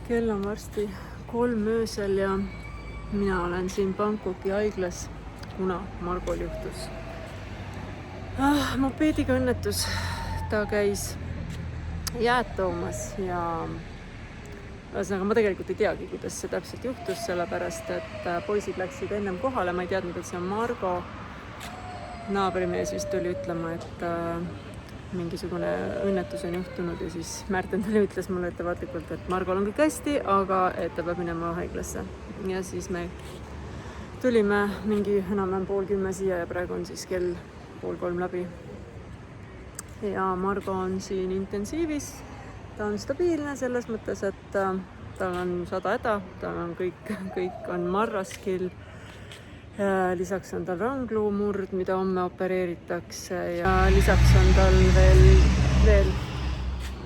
Kell on varsti 3 öösel ja mina olen siin Bangkoki haiglas, kuna Margol juhtus mopeediga õnnetus. Ta käis jääd toomas ja ühesõnaga ma tegelikult ei teagi, kuidas see täpselt juhtus, sellepärast et poisid läksid ennem kohale, ma ei teadnud, et see on Margo. Naabrimees vist tuli ütlema, et mingisugune õnnetus on juhtunud ja siis Märten tuli ütles mulle ettevaatlikult, et Margol on kõik hästi, aga et ta peab minema haiglasse. Ja siis me tulime mingi enam-vähem 9:30 siia ja praegu on siis kell 2:30 läbi. Ja Margo on siin intensiivis. Ta on stabiilne selles mõttes, et tal on 100 häda, tal on kõik on marraskil. Lisaks on tal rangluumurd, mida homme opereeritakse ja lisaks on tal veel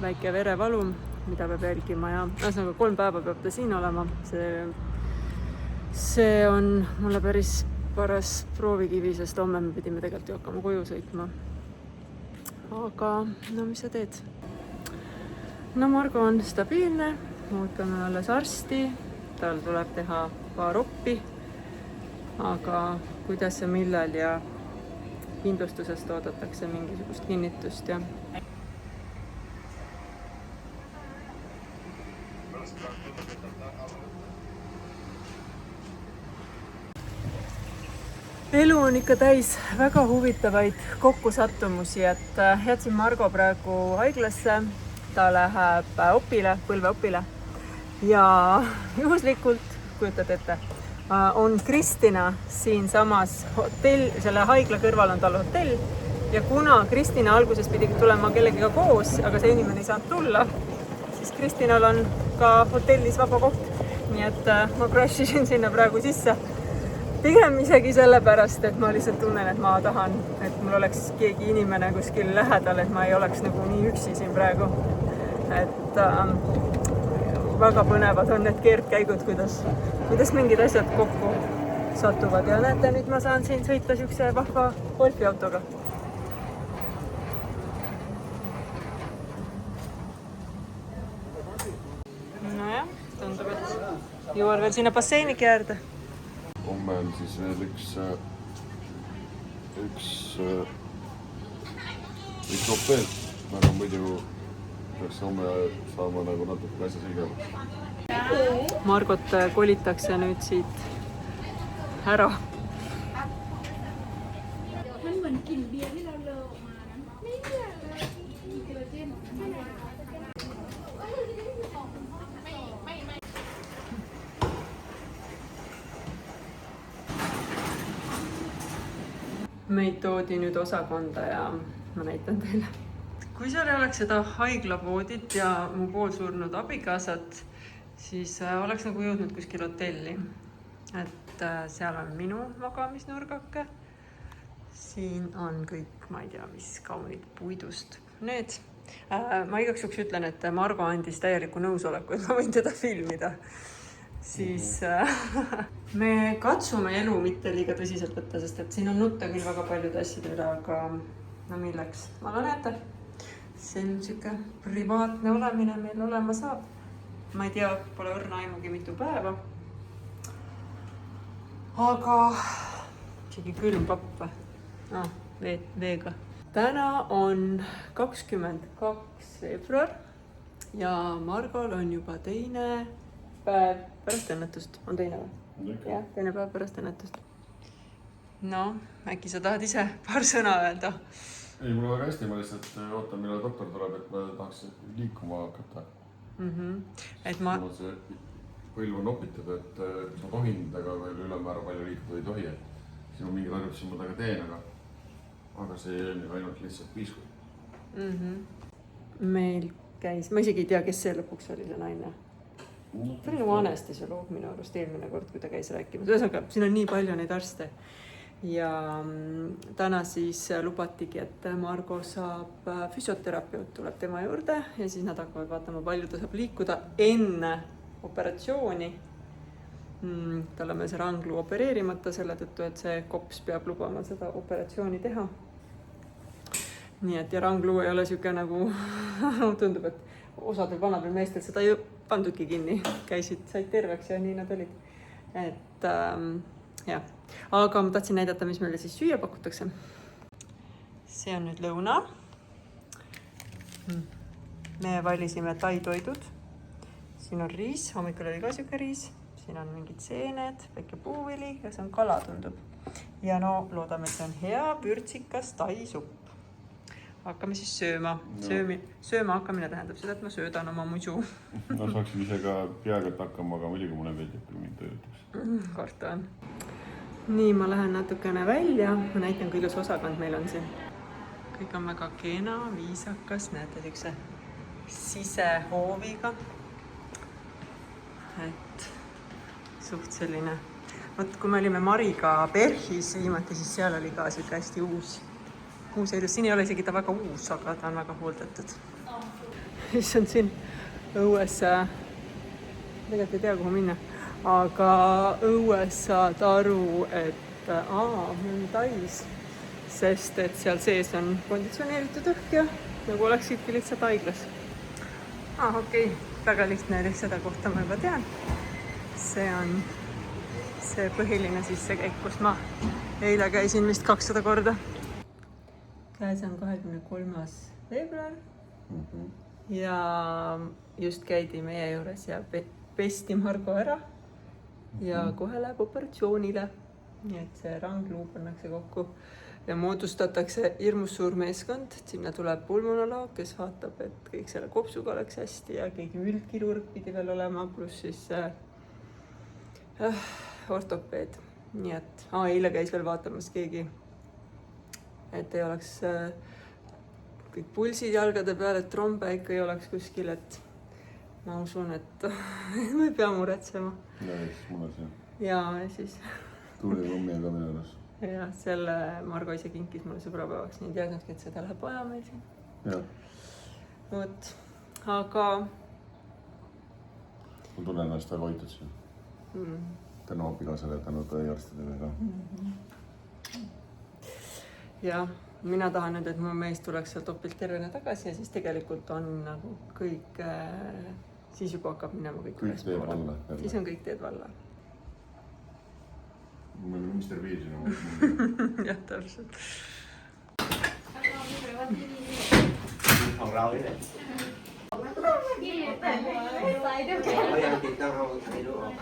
väike verevalum, mida peab jälgima ja ühesõnaga 3 päeva peab ta siin olema. See on mulle päris paras proovikivi, sest homme me pidime tegelikult ju hakkama koju sõitma. Aga no mis sa teed? No Margo on stabiilne, ootame alles arsti, tal tuleb teha paar oppi. Aga kuidas ja millal ja kindlustusest oodatakse mingisugust kinnitust ja elu on ikka täis väga huvitavaid kokkusattumusi, et jätsin Margo praegu haiglasse, ta läheb opile, põlveopile ja juhuslikult, kujutad ette, on Kristina siinsamas hotell, selle haigla kõrval on tal hotell ja kuna Kristina alguses pidi tulema kellegiga koos, aga see inimene ei saanud tulla, siis Kristinal on ka hotellis vaba koht, nii et ma crashisin sinna praegu sisse. Pigem isegi sellepärast, et ma lihtsalt tunnen, et ma tahan, et mul oleks keegi inimene kuskil lähedal, et ma ei oleks nagu nii üksi siin praegu. Et väga põnevad on need keerdkäigud, kuidas mingid asjad kokku satuvad. Ja näete, nüüd ma saan siin sõita siukse vahva golfiautoga. Nojah, tundub, et jõuan veel sinna basseiniki äärde. Homme on siis veel üks opeel, aga muidu peaks homme saama nagu natuke asja selgemaks. Margot kolitakse nüüd siit ära. Meid toodi nüüd osakonda ja ma näitan teile. Kui seal ei oleks seda haiglavoodit ja mu poolsurnud abikaasat, siis oleks nagu jõudnud kuskil hotelli. et seal on minu magamisnurgake. Siin on kõik, ma ei tea, mis kaunid puidust need. Ma igaks juhuks ütlen, et Margo andis täieliku nõusoleku, et ma võin teda filmida. Siis me katsume elu mitte liiga tõsiselt võtta, sest et siin on nutta küll väga paljude asjade üle, aga no milleks? Aga näete, see on siuke privaatne olemine meil olema saab. Ma ei tea, pole õrna aimugi mitu päeva. Aga isegi külm papp veega. Täna on 22. veebruar ja Margol on juba teine päev pärast õnnetust. On teine või? Jah, teine päev pärast õnnetust. No, äkki sa tahad ise paar sõna öelda? Ei, mul on väga hästi, ma lihtsalt ootan, millal doktor tuleb, et ma tahaks liikuma hakata. Et ma... See põlv on nopitud, et ma tohin taga veel ülemäära palju liikuda ei tohi. Siin on mingid harjutusi ma taga teen, aga see on ainult lihtsalt piisku. Meil käis, ma isegi ei tea, kes see lõpuks oli, see naine. Ta oli nagu anestesioloog minu arust eelmine kord, kui ta käis rääkimas. Ühesõnaga, siin on nii palju neid arste. Ja täna siis lubatigi, et Margo saab füsioterapeut, tuleb tema juurde ja siis nad hakkavad vaatama, palju ta saab liikuda enne operatsiooni. Tal on see rangluu opereerimata selle tõttu, et see kops peab lubama seda operatsiooni teha. Nii et ja rangluu ei ole siuke nagu, tundub, et osadel vanadel meestel seda ei pandudki kinni. Käisid, said terveks ja nii nad olid. Et jah, aga ma tahtsin näidata, mis meile siis süüa pakutakse. See on nüüd lõuna. Me valisime tai toidud. Siin on riis, hommikul oli ka siuke riis. Siin on mingid seened, väike puuvili ja see on kala tundub. Ja no loodame, et see on hea vürtsikas tai supp. Hakkame siis sööma. Sööma hakkamine tähendab seda, et ma söödan oma muidu. No saaksin ise ka peaaegalt hakkama, aga muidugi mulle meeldib, kui mind töötaks. Korda on. Nii, ma lähen natukene välja. Ma näitan, kui ilus osakond meil on siin. Kõik on väga kena, viisakas. Näete, siukse sisehooviga. Et suht selline. Võt, kui me olime Mariga Perhis viimati, siis seal oli ka siuke hästi uus edus. Siin ei ole isegi ta väga uus, aga ta on väga hooldatud. Siis on siin õues, tegelikult ei tea, kuhu minna, aga õues saad aru, et on tais, sest et seal sees on konditsioneeritud õhk ja nagu oleksidki lihtsalt haiglas. Okei, väga lihtne, seda kohta ma juba tean. See on see põhiline sissekäik, kus ma eile käisin vist 200 korda. Käes on 23. veebruar ja just käidi meie juures ja pesti Margo ära ja kohe läheb operatsioonile. Nii et see rangluu pannakse kokku ja moodustatakse hirmus suur meeskond. Sinna tuleb pulmonoloog, kes vaatab, et kõik selle kopsuga oleks hästi ja keegi üldkirurg pidi veel olema, pluss siis ortopeed. Nii et eile käis veel vaatamas keegi, et ei oleks kõik pulsid jalgade peal, et trombe ikka ei oleks kuskil, et ma usun, et ma ei pea muretsema. Ja siis mul on see. Ja siis. Tuuli lommi on ka minu arust. Ja selle Margo ise kinkis mulle sõbrapäevaks, nii teadnudki, et seda läheb vaja meil siin. Ja. Võt, aga. Ma tunnen ennast väga hoitud siin. Tänu abikaasale ja tänu tõearstidele ka. Ja mina tahan nüüd, et mu mees tuleks sealt hopilt tervena tagasi ja siis tegelikult on nagu kõik, siis juba hakkab minema kõik teed valla. Siis on kõik teed valla. Mul on Mr. Beer siin. Jah, täpselt. Phòng rau đấy này. Có ăn thịt đâu không? Thấy đúng không?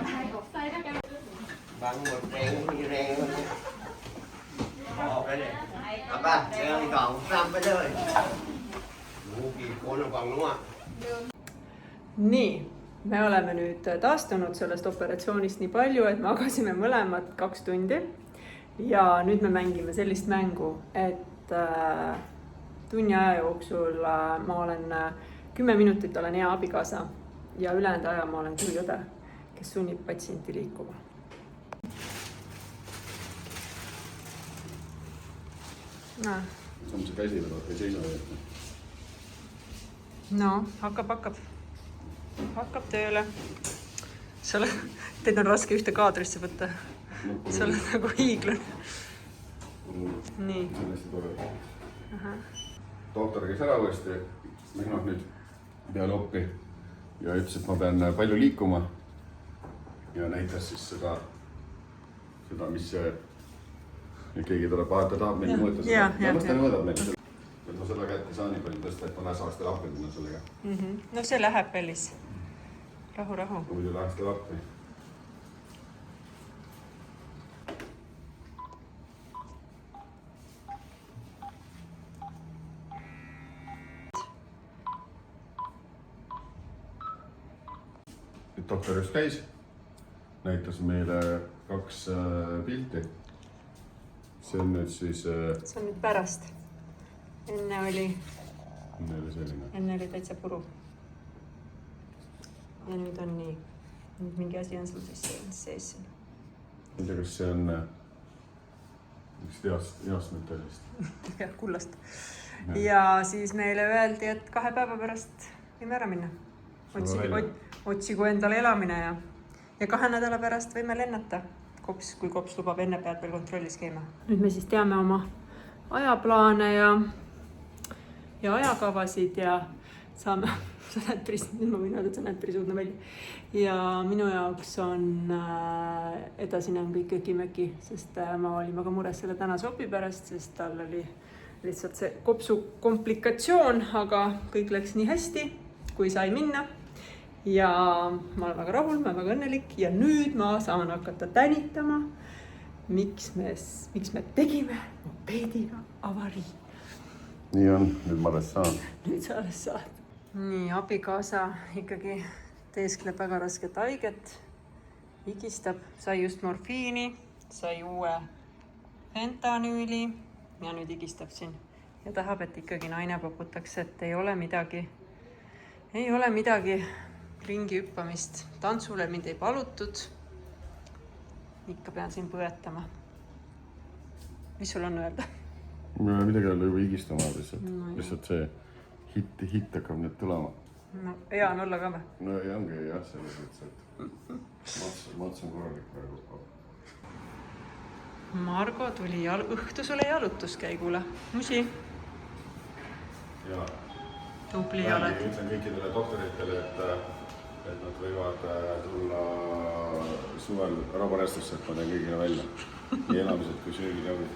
Bằng một rèn. Đấy này. Apa? Yang di cổng sampai rồi. Koon on còn đúng không ạ? Nii, me oleme nüüd taastunud sellest operatsioonist nii palju, et magasime mõlemad 2 tundi ja nüüd me mängime sellist mängu, et tunni aja jooksul ma olen 10 minutit olen hea abikaasa ja ülejäänud aja ma olen kui õde, kes sunnib patsienti liikuma. samas see käsi veel ei seisa. no hakkab tööle. Teid on raske ühte kaadrisse võtta. Sa oled nagu hiiglane. Nii. See on hästi tore. Doktor käis ära uuesti, minnud nüüd peale oppi ja ütles, et ma pean palju liikuma ja näitas siis seda, mis see, keegi tuleb vaata, tahab meil mõõta seda. Ja ta mõõdab meil seda, et ma selle kätte saan nii palju tõsta, et ma saaks teile appi minna sellega. No see läheb Pellis. Rahu. Muidu läheks teile appi. Doktor just käis, näitas meile 2 pilti. See on nüüd siis... See on nüüd pärast. Enne oli täitsa puru. Ja nüüd on nii. Nüüd mingi asi on sul siis sees. Ma ei tea, kas see on üks heast metallist. Jah, kullast. Ja siis meile öeldi, et 2 päeva pärast võime ära minna. Otsigu endale elamine ja 2 nädala pärast võime lennata. Kui kops lubab, enne pead veel kontrollis käima. Nüüd me siis teame oma ajaplaane ja ajakavasid ja saame, sa näed päris, nüüd ma võin öelda, et sa näed päris uudne välja. Ja minu jaoks on edasine on kõik ökimäki, sest ma olin väga mures selle tänase opi pärast, sest tal oli lihtsalt see kopsu komplikatsioon, aga kõik läks nii hästi, kui sai minna. Ja ma olen väga rahul, ma olen väga õnnelik ja nüüd ma saan hakata tänitama, miks me tegime mopeediga avarii. Nii on, nüüd ma alles saan. Nüüd sa alles saad. Nii, abikaasa ikkagi teeskleb väga rasket haiget, higistab, sai just morfiini, sai uue fentanüüli ja nüüd higistab siin. Ja tahab, et ikkagi naine poputaks, et ei ole midagi ringi hüppamist. Tantsule mind ei palutud. Ikka pean siin põetama. Mis sul on öelda? Ma ei ole midagi juba higistama lihtsalt see hitt hakkab nüüd tulema. No hea on olla ka või? No ei ongi jah, selles mõttes, et mats on korralik praegu. Margo tuli õhtusele jalutuskäigule. Musi? Ja. Tubli oled. Ütlen kõikidele doktoritele, et nad võivad tulla suvel rabarestusse, et ma teen kõigile välja. Nii elamised kui söögiljabid.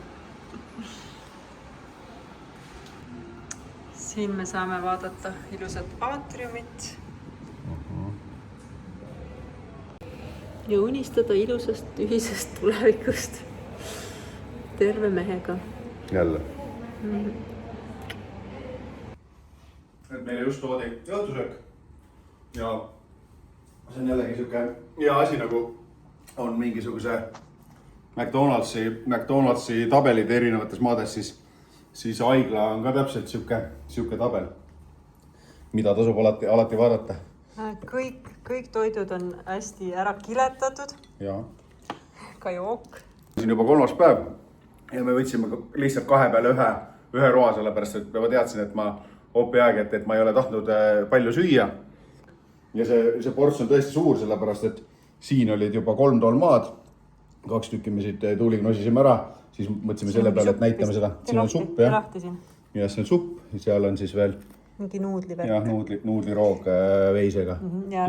Siin me saame vaadata ilusat aatriumit. Ja unistada ilusast ühisest tulevikust. Terve mehega. Jälle. Et meile just toodi õhtusöök ja see on jällegi siuke hea asi, nagu on mingisuguse McDonaldsi tabelid erinevates maades, siis haigla on ka täpselt siuke tabel, mida tasub alati vaadata. Kõik toidud on hästi ära kiletatud. Ja. Ka jook. See on juba 3. päev ja me võtsime lihtsalt 2 peale ühe roa, sellepärast et ma teadsin, et ma opi aeg, et ma ei ole tahtnud palju süüa. Ja see ports on tõesti suur, sellepärast et siin olid juba 3 tolmaad. 2 tükki me siit Tuuliga nosisime ära, siis mõtlesime selle peale, et näitame seda. Siin on supp, jah. Ja see on supp, seal on siis veel mingi nuudlivärk. Jah, nuudliroog veisega ja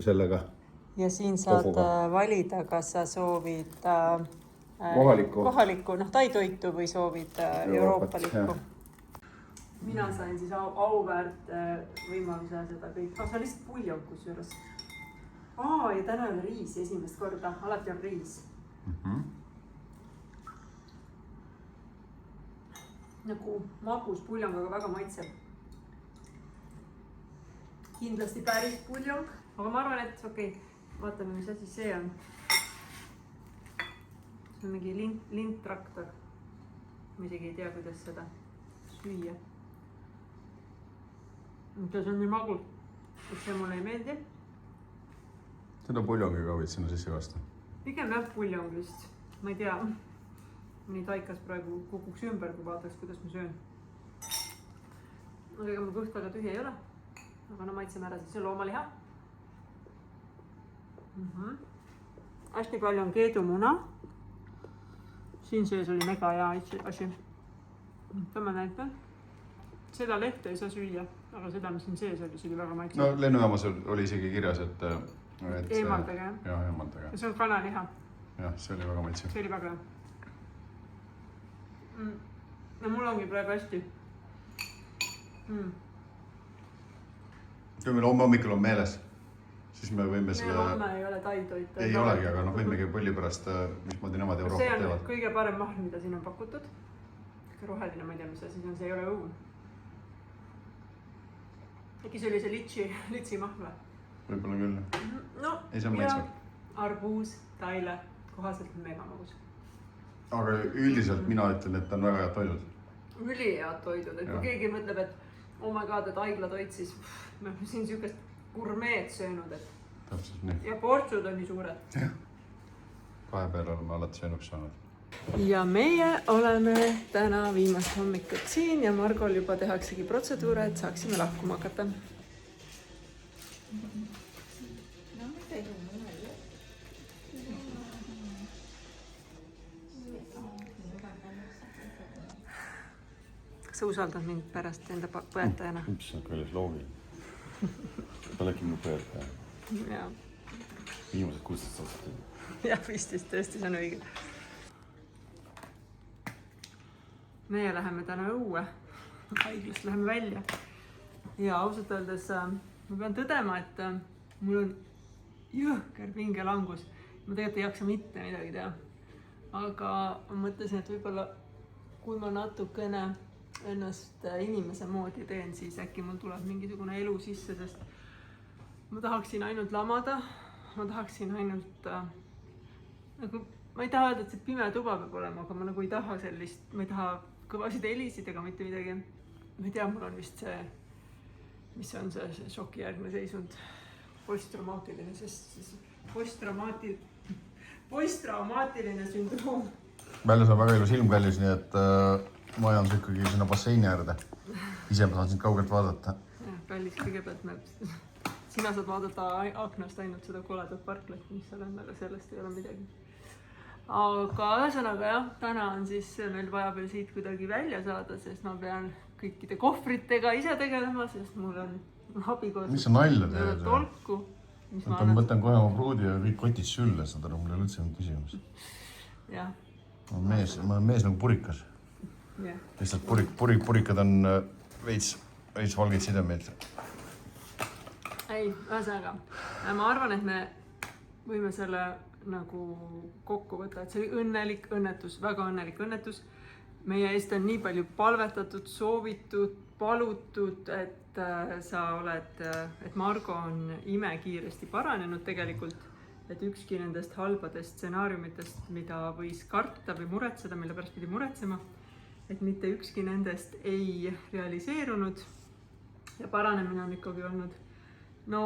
sellega. Ja siin saad valida, kas sa soovid kohalikku, taitoitu või soovid euroopalikku. Mina sain siis auväärt võimaluse seda kõik. See on lihtsalt puljon kusjuures. Ja täna on riis esimest korda. Alati on riis. Nagu magus puljon, aga väga maitseb. Kindlasti päris puljon. Aga ma arvan, et okei, vaatame, mis asi see on. See on mingi linttraktor. Ma isegi ei tea, kuidas seda süüa. See on nii magus, et see mulle ei meeldi. Seda puljongi ka võid sinna sisse kasta. Pigem jah puljong vist, ma ei tea. nii taikas praegu kukuks ümber, kui vaataks, kuidas ma söön. Aga ega mul kõht väga tühi ei ole. Aga no maitseme ära, siis see loomaliha. Hästi palju on keedumuna. Siin sees oli mega hea asi. Tämä näitan. Seda lehte ei saa süüa, aga seda, mis siin sees oli, see oli väga maitsev. no lennujaamas oli isegi kirjas, et Eemaldage, jah? Jah, eemaldage. Ja see on kanaliha. Jah, see oli väga maitsev. See oli väga hea. No mul ongi praegu hästi. Kui meil homme hommikul on meeles, siis me võime Meil selle... homme ei ole taitoit. Ei olegi, aga no võimegi põlli pärast, mismoodi nemad Euroopat teevad. See on teevad. kõige parem mahl, mida siin on pakutud. Roheline, ma ei tea, mis see siis on, see ei ole õun. Äkki see oli see litsi mahl või? Võib-olla küll. No, Ei, see on maitsv. Arbuus, taile, kohaselt mega magus. Aga üldiselt mina ütlen, et on väga head toidud. Üli head toidud, et kui keegi mõtleb, et oh my god, et haiglatoit, siis me siin sihukest gurmeed söönud, et Täpselt nii. ja portsud on nii suured. Kahe peale oleme alati söönuks saanud. Ja meie oleme täna viimast hommikut siin ja Margol juba tehaksegi protseduure, et saaksime lahkuma hakata. Kas sa usaldad mind pärast enda põetajana? Issand, kui olles loogi. Ta olegi minu põetaja. Jaa. Viimased 16 aastat. Jah, 15 tõesti, see on õige. Meie läheme täna õue. Haiglast läheme välja. Ja ausalt öeldes ma pean tõdema, et mul on jõhker pingelangus. Ma tegelikult ei jaksa mitte midagi teha. Aga ma mõtlesin, et võib-olla kui ma natukene ennast inimese moodi teen, siis äkki mul tuleb mingisugune elu sisse, sest ma tahaksin ainult lamada. Ma tahaksin ainult nagu, ma ei taha öelda, et see pime tuba peab olema, aga ma nagu ei taha sellist, ma ei taha kõvasid helisid ega mitte midagi. Ma ei tea, mul on vist see, mis on see šokijärgne seisund, posttraumaatiline, sest posttraumaatiline sündroom. Väljas on väga ilus ilm kallis, nii et ma ajan see ikkagi sinna basseini äärde. Ise ma saan sind kaugelt vaadata. Kallis, kõigepealt sina saad vaadata aknast ainult seda koledat parklat, mis seal on, aga sellest ei ole midagi. Aga ühesõnaga jah, täna on siis meil vaja veel siit kuidagi välja saada, sest ma pean kõikide kohvritega ise tegelema, sest mul on abikoos. Mis sa nalja teed? Tolku. Ma võtan kohe oma pruudi ja kõik kotid sülle, seda mul ei ole üldse küsimus. Jah. Ma olen mees nagu purikas. Lihtsalt purikad on veits valgeid sidemeid. Ei, ühesõnaga, ma arvan, et me võime selle nagu kokku võtta, et see oli õnnelik õnnetus, väga õnnelik õnnetus. Meie eest on nii palju palvetatud, soovitud, palutud, et sa oled, et Margo on imekiiresti paranenud tegelikult, et ükski nendest halbadest stsenaariumitest, mida võis karta või muretseda, mille pärast pidi muretsema, et mitte ükski nendest ei realiseerunud ja paranemine on ikkagi olnud, no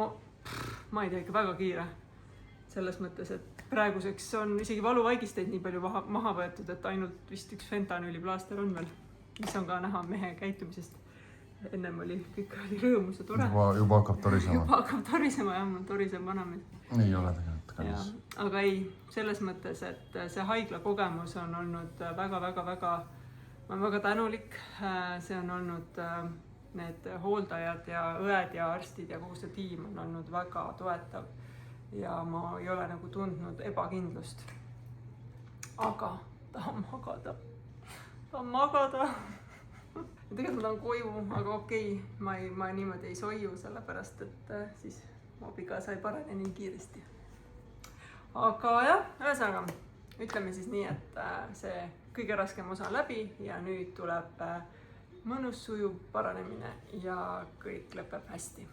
ma ei tea, ikka väga kiire. Selles mõttes, et praeguseks on isegi valuvaigisteid nii palju maha võetud, et ainult vist üks fentanüüliplaaster on veel, mis on ka näha mehe käitumisest. Ennem oli, kõik oli rõõmus ja tore. Juba hakkab torisema. Juba hakkab torisema, jah, mul toriseb vanamees. Ei ole tegelikult kallis. Aga ei, selles mõttes, et see haigla kogemus on olnud väga, ma olen väga tänulik. See on olnud need hooldajad ja õed ja arstid ja kogu see tiim on olnud väga toetav. Ja ma ei ole nagu tundnud ebakindlust. Aga tahan magada. Ja tegelikult ma tahan koju, aga okei, ma niimoodi ei soiu, sellepärast, et siis mu abikaasa ei parane nii kiiresti. Aga jah, ühesõnaga, ütleme siis nii, et see kõige raskem osa on läbi ja nüüd tuleb mõnus sujuv paranemine ja kõik lõpeb hästi.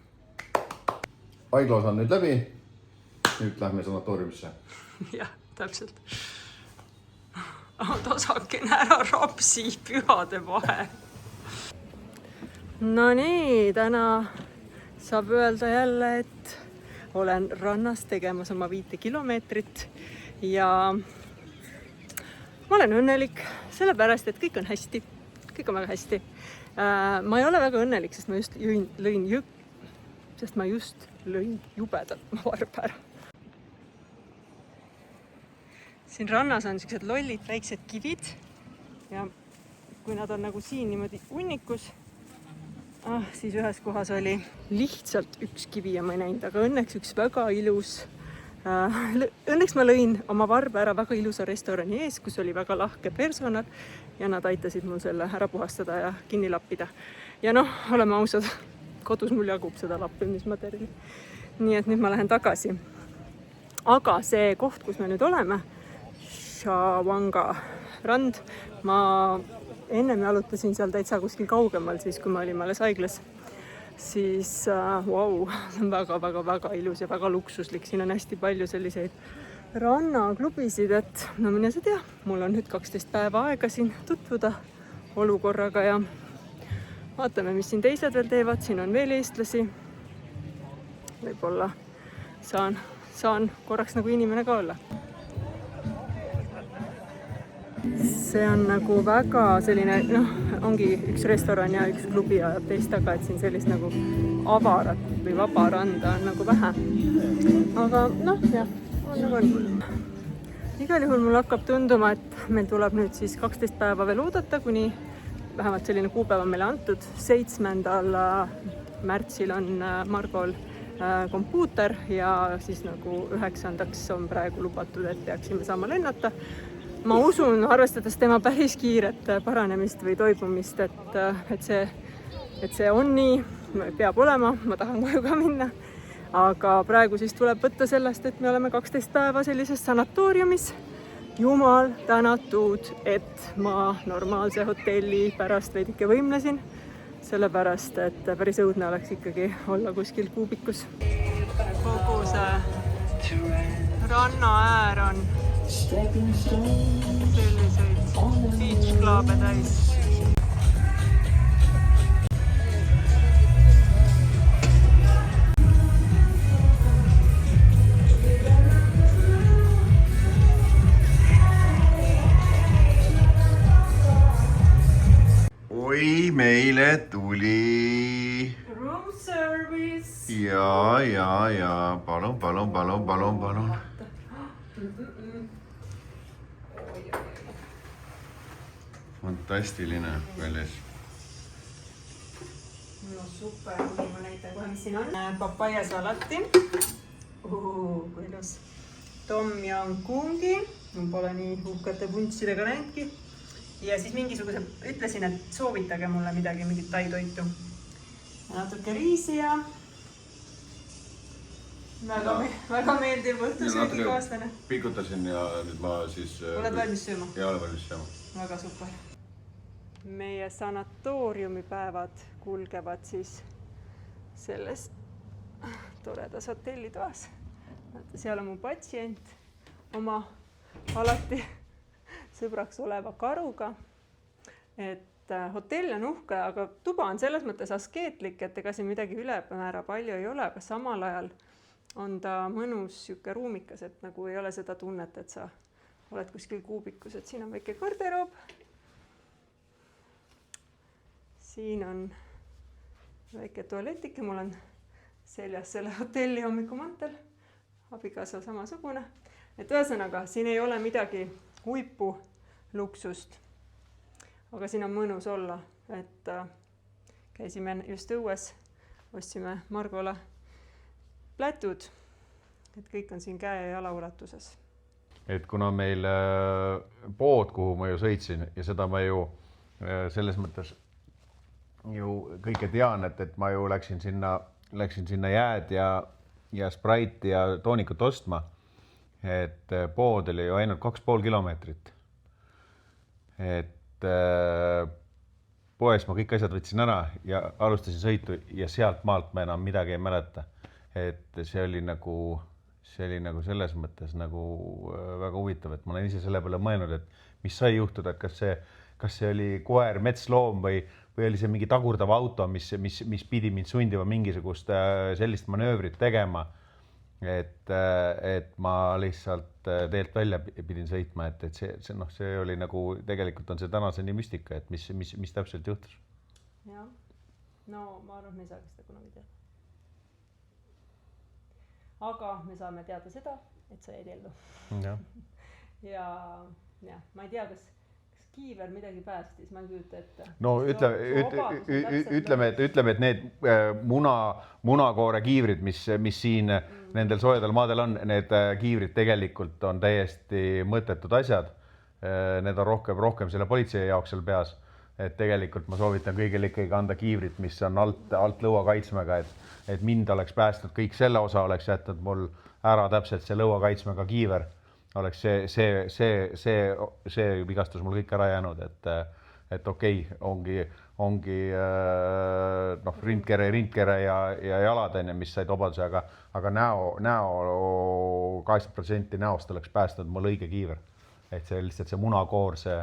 Haigla osa on nüüd läbi. Nüüd lähme sanatooriumisse. Jah, täpselt. Tasakene ära rapsi pühade vahe. No nii, täna saab öelda jälle, et olen rannas tegemas oma 5 kilomeetrit ja ma olen õnnelik sellepärast, et kõik on hästi. Kõik on väga hästi. Ma ei ole väga õnnelik, sest ma just lõin jubedalt ma varba ära. Siin rannas on sellised lollid väiksed kivid ja kui nad on nagu siin niimoodi hunnikus, siis ühes kohas oli lihtsalt üks kivi ja ma ei näinud, aga õnneks üks väga ilus. Õnneks ma lõin oma varba ära väga ilusa restorani ees, kus oli väga lahke personal ja nad aitasid mul selle ära puhastada ja kinni lappida. Ja noh, oleme ausad, kodus mul jagub seda lappimismaterjali. Nii et nüüd ma lähen tagasi. Aga see koht, kus me nüüd oleme, Shawanga rand, ma ennem jalutasin seal täitsa kuskil kaugemal, siis kui ma olin alles haiglas. Siis wow, see on väga ilus ja väga luksuslik. Siin on hästi palju selliseid rannaklubisid, et no mine sa tea, mul on nüüd 12 päeva aega siin tutvuda olukorraga ja vaatame, mis siin teised veel teevad. Siin on veel eestlasi. Võib-olla saan korraks nagu inimene ka olla. See on nagu väga selline, ongi üks restoran ja üks klubi ajab teist taga, et siin sellist nagu avarat või vaba randa on nagu vähe. Aga jah, on nagu on. Igal juhul mul hakkab tunduma, et meil tuleb nüüd siis 12 päeva veel oodata, kuni vähemalt selline kuupäev on meile antud. 7. märtsil on Margol kompuuter ja siis nagu 9. on praegu lubatud, et peaksime saama lennata. Ma usun, arvestades tema päris kiiret paranemist või toibumist, et see on nii, peab olema, ma tahan koju ka minna. Aga praegu siis tuleb võtta sellest, et me oleme 12 päeva sellises sanatooriumis. Jumal tänatud, et ma normaalse hotelli pärast veidike võimlesin. Sellepärast, et päris õudne oleks ikkagi olla kuskil kuubikus. Kogu see ranna äär on selliseid beach-klaabe täis. Oi, meile tuli. Room service. Ja. Palun. Fantastiline väljas. No super, ma näitan kohe, mis siin on. Papaya salati. Kui ilus. Tom Yum Kungi. Mul pole nii uhkete vuntsidega näinudki. Ja siis mingisuguse, ütlesin, et soovitage mulle midagi, mingit tai-toitu. Natuke riisi ja väga meeldiv õhtusöögikaaslane. Pikutasin ja nüüd ma siis... Oled valmis sööma? Ja olen valmis sööma. Väga super. Meie sanatooriumipäevad kulgevad siis selles toredas hotellitoas. Seal on mu patsient oma alati sõbraks oleva karuga, et hotell on uhke, aga tuba on selles mõttes askeetlik, et ega siin midagi ülemäära palju ei ole, aga samal ajal on ta mõnus siuke ruumikas, et nagu ei ole seda tunnet, et sa oled kuskil kuubikus, et siin on väike garderoob. Siin on väike tualetike, mul on seljas selle hotelli hommikumantel, abikaasal samasugune. Et ühesõnaga, siin ei ole midagi huipu luksust, aga siin on mõnus olla, et käisime just õues, ostsime Margole plätud, et kõik on siin käe ja jala ulatuses. Et kuna meil pood, kuhu ma ju sõitsin ja seda ma ju selles mõttes ju kõike tean, et ma ju läksin sinna jääd ja Sprite ja toonikut ostma, et pood oli ju ainult 2,5 kilomeetrit. Et poes ma kõik asjad võtsin ära ja alustasin sõitu ja sealt maalt ma enam midagi ei mäleta. Et see oli nagu selles mõttes nagu väga huvitav, et ma olen ise selle peale mõelnud, et mis sai juhtuda, et kas see oli koer, metsloom või oli see mingi tagurdav auto, mis pidi mind sundima mingisugust sellist manöövrit tegema. et ma lihtsalt teelt välja pidin sõitma, et see oli nagu, tegelikult on see tänaseni müstika, et mis täpselt juhtus. Jah, no ma arvan, et me ei saagi seda kunagi teada. Aga me saame teada seda, et sa jäid ellu. ja ma ei tea, kas Kiiver midagi päästis, ma ei kujuta ette. No ütleme, et need munakoore kiivrid, mis siin nendel soojadel maadel on, need kiivrid tegelikult on täiesti mõttetud asjad. Need on rohkem selle politsei jaoks seal peas. Et tegelikult ma soovitan kõigil ikkagi anda kiivrit, mis on alt lõuakaitsmega, et mind oleks päästnud kõik selle osa, oleks jätnud mul ära täpselt see lõuakaitsmega kiiver. Oleks see vigastus mul kõik ära jäänud, et okei, ongi rindkere ja jalad, mis said obaduse, aga näo 80% näost oleks päästnud mul õige kiiver. Et see lihtsalt see munakoor, see...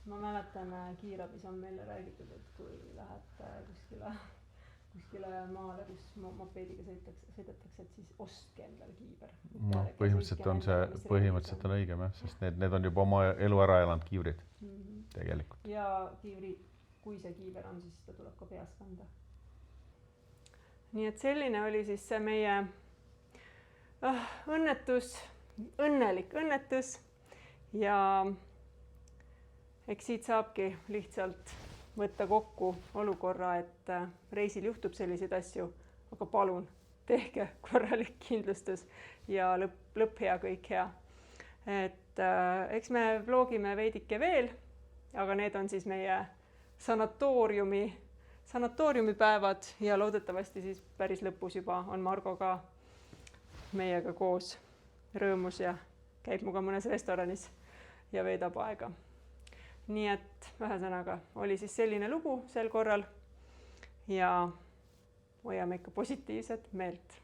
Ma mäletan, kiirabis on meile räägitud, et kui lähed kuskile maale, kus mopeediga sõidetakse, et siis ostke endale kiiver. No, põhimõtteliselt on õige, sest need on juba oma elu ära elanud kiivrid tegelikult. Ja kui see kiiver on, siis ta tuleb ka peas kanda. Nii et selline oli siis see meie õnnelik õnnetus ja eks siit saabki lihtsalt võtta kokku olukorra, et reisil juhtub selliseid asju, aga palun tehke korralik kindlustus ja lõpp hea, kõik hea. Et eks me vlogime veidike veel, aga need on siis meie sanatooriumi päevad ja loodetavasti siis päris lõpus juba on Margo ka meiega koos rõõmus ja käib muga mõnes restoranis ja veedab aega. Nii et ühesõnaga oli siis selline lugu sel korral ja hoiame ikka positiivset meelt.